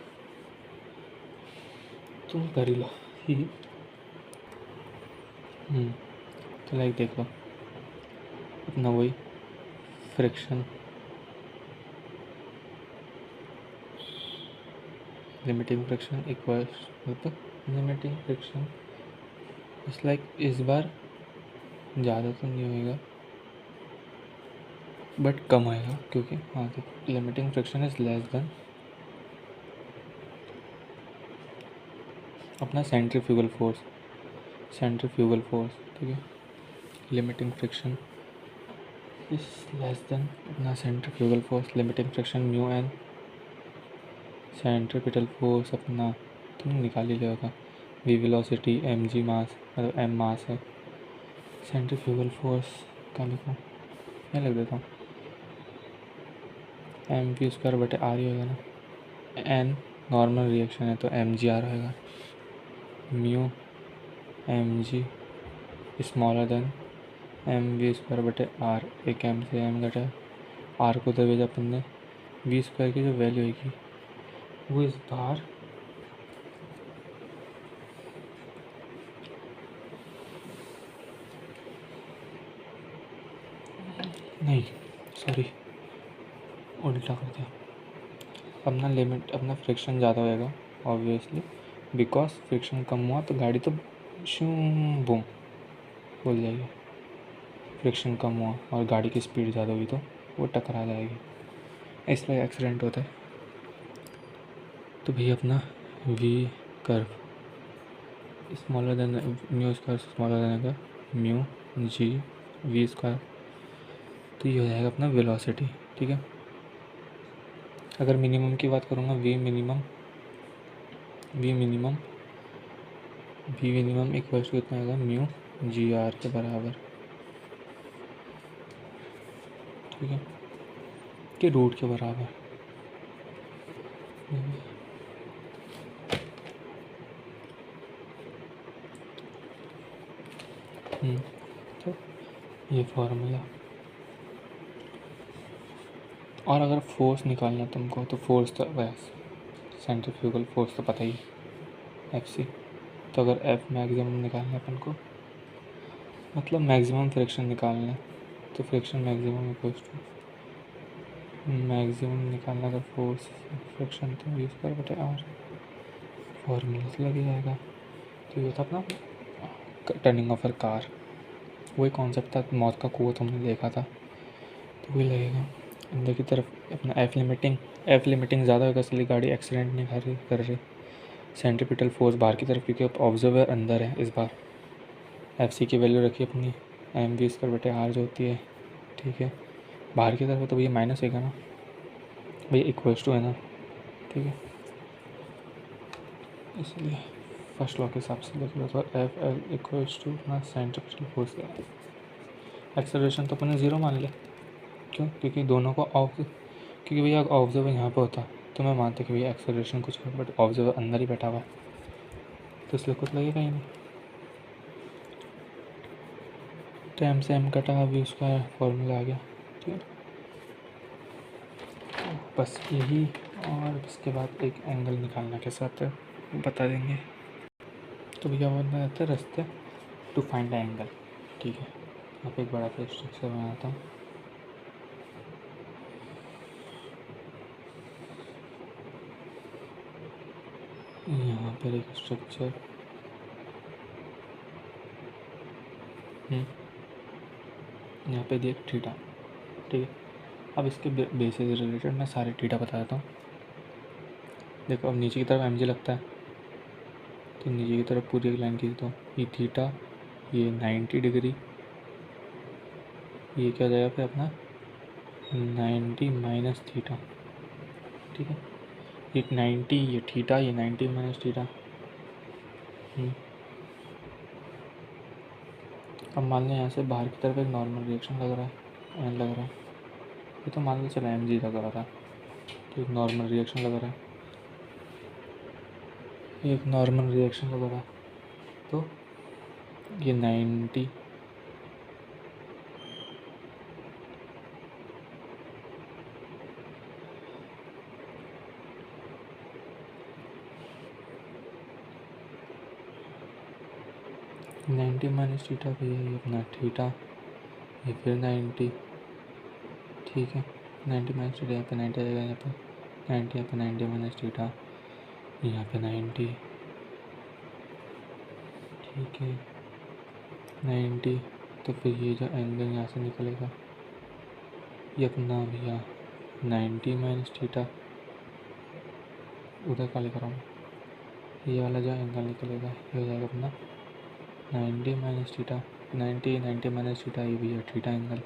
तुम कर ही लो ही। तो लाइक देख लो अपना वही फ्रिक्शन, लिमिटिंग फ्रिक्शन इक्वल्स, मतलब लिमिटिंग फ्रिक्शन इस लाइक, इस बार ज़्यादा तो नहीं होएगा बट कम आएगा, क्योंकि हाँ देखो limiting friction is less than अपना सेंट्रीफ्यूगल फोर्स, ठीक है, limiting friction is less than अपना centrifugal force, limiting friction mu N, centripetal force अपना तुम निकाल ही लेगा, V velocity, M G mass, मतलब एम मास है, सेंट्रीफ्यूगल फोर्स क्या लिखूँ, मैं लिख देता हूँ एम वी स्क्वायर बटे आर ही होगा ना, एन नॉर्मल रिएक्शन है तो एम जी आर होगा, mu M G smaller than M V square बटे आर, एक एम से एम घटा, आर को तो भेजा अपन ने, वी स्क्वायर की जो वैल्यू होगी वो इस बार नहीं, सॉरी उल्टा कर दिया, अपना लिमिट, अपना फ्रिक्शन ज़्यादा होएगा ऑब्वियसली, बिकॉज फ्रिक्शन कम हुआ तो गाड़ी तो शू बूम बोल जाएगी, फ्रिक्शन कम हुआ और गाड़ी की स्पीड ज़्यादा हुई तो वो टकरा जाएगी, इसलिए एक्सीडेंट होता है। तो भैया अपना V curve smaller than mu square, smaller than का म्यू जी वी स्क्वायर, तो ये हो जाएगा अपना वेलोसिटी, ठीक है। अगर मिनिमम की बात करूँगा, वी मिनिमम इक्वल्स टू कितना आएगा, म्यू जी आर के बराबर, ठीक है, के रूट के बराबर। तो ये फॉर्मूला, और अगर फोर्स निकालना तुमको तो फोर्स तो बस सेंट्रीफ्यूगल फोर्स तो पता ही, एफ सी, तो अगर एफ मैक्सिमम निकालना है अपन को, मतलब मैक्सिमम फ्रिक्शन निकालना है, तो friction maximum equals to maximum निकालना अगर फोर्स फ्रिक्शन तो यूज़ कर बटे आर, फॉर्मूला से लग जाएगा। तो ये था अपना टर्निंग ऑफ अ कार, वही कॉन्सेप्ट था, मौत का कुआं तुमने देखा था, तो वही लगेगा। अंदर की तरफ अपना एफ लिमिटिंग ज़्यादा होगा, इसलिए गाड़ी एक्सीडेंट नहीं कर रही। सेंट्रीपिटल फोर्स बाहर की तरफ, क्योंकि ऑब्जर्वर अंदर है इस बार। एफ सी की वैल्यू रखी अपनी एम वी स्क्वायर बटे आर जो होती है, ठीक है। बाहर की तरफ तो भैया माइनस होगा ना भैया, इक्वल्स टू है ना, ठीक है। इसलिए फर्स्ट लॉ के हिसाब से लिख लो, तो एफ एल इक्वल्स टू अपना सेंट्रीपिटल फोर्स है। एक्सेलरेशन तो अपने ज़ीरो मान लिया, क्यों? क्योंकि दोनों को क्योंकि भैया ऑब्जर्वर यहाँ पे होता तो मैं मानता कि भैया एक्सेलरेशन कुछ है, बट ऑब्जर्वर अंदर ही बैठा हुआ है, तो इसलिए कुछ लगेगा ही नहीं। तो एम से एम कटा, अभी उसका फॉर्मूला आ गया, ठीक है। तो बस यही, और इसके बाद एक एंगल निकालना के साथ बता देंगे। तो भैया वो रहते रास्ते टू फाइंड द एंगल, ठीक है। यहाँ पे एक बड़ा सा स्ट्रक्चर बनाता हूँ। यहाँ पर एक स्ट्रक्चर, यहाँ पे देख थीटा, ठीक है। अब इसके बेस से रिलेटेड मैं सारे थीटा बता देता हूँ। देखो अब नीचे की तरफ एम जी लगता है, तो नीचे की तरफ पूरी एक लाइन खींच दो, ये थीटा, ये 90 डिग्री, ये क्या जाएगा फिर अपना 90 माइनस थीटा, ठीक है। ये 90, ये थीटा, ये 90 माइनस थीटा। अब मान लो यहाँ से बाहर की तरफ एक नॉर्मल रिएक्शन लग रहा है, एन लग रहा है, ये तो मान लो चलो एम जी लग रहा था, तो एक नॉर्मल रिएक्शन लग रहा है, एक नॉर्मल रिएक्शन लग रहा है। तो ये 90 माइनस थीटा भैया, ये अपना थीटा, ये फिर 90, ठीक है। 90 माइनस थीटा, यहाँ पे 90 आ जाएगा, यहाँ पे 90, यहाँ पे 90 माइनस थीटा, यहाँ पे 90, ठीक है 90। तो फिर ये जो एंगल यहाँ से निकलेगा ये अपना भैया 90 माइनस थीटा, उधर का लिख रहा हूँ, ये वाला जो एंगल निकलेगा ये हो जाएगा अपना 90 माइनस थीटा, 90 माइनस थीटा, ये भैया थीटा एंगल,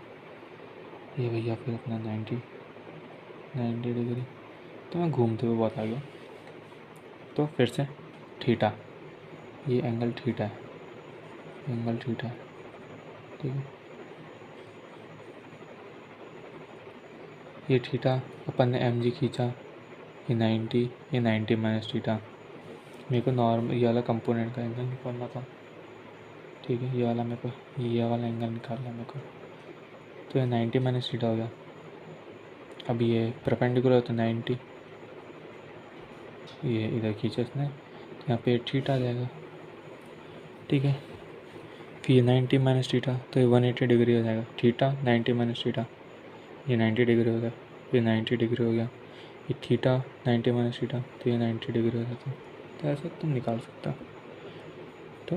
ये भैया फिर अपना 90 डिग्री। तो मैं घूमते हुए बहुत आ गया। तो फिर से थीटा, ये एंगल थीटा है, एंगल थीटा है, ठीक है। ये थीटा अपन ने एम जी खींचा, ये 90 माइनस थीटा। मेरे को नॉर्मल ये वाला कंपोनेंट का एंगल निकालना था, ठीक है। ये वाला मेरे को, ये वाला एंगल निकालना मेरे को, तो ये 90 माइनस थीटा हो गया। अब ये परपेंडिकुलर तो 90, ये इधर खींचा इसने, तो यहाँ पे थीटा आ जाएगा, ठीक है। फिर ये 90 माइनस थीटा, तो ये 180 डिग्री हो जाएगा। थीटा 90 माइनस थीटा, ये 90 डिग्री हो गया, ये 90 डिग्री हो गया। ये थीटा 90 माइनस थीटा, तो ये 90 डिग्री हो जाता है। तो ऐसे तुम निकाल सकते हो। तो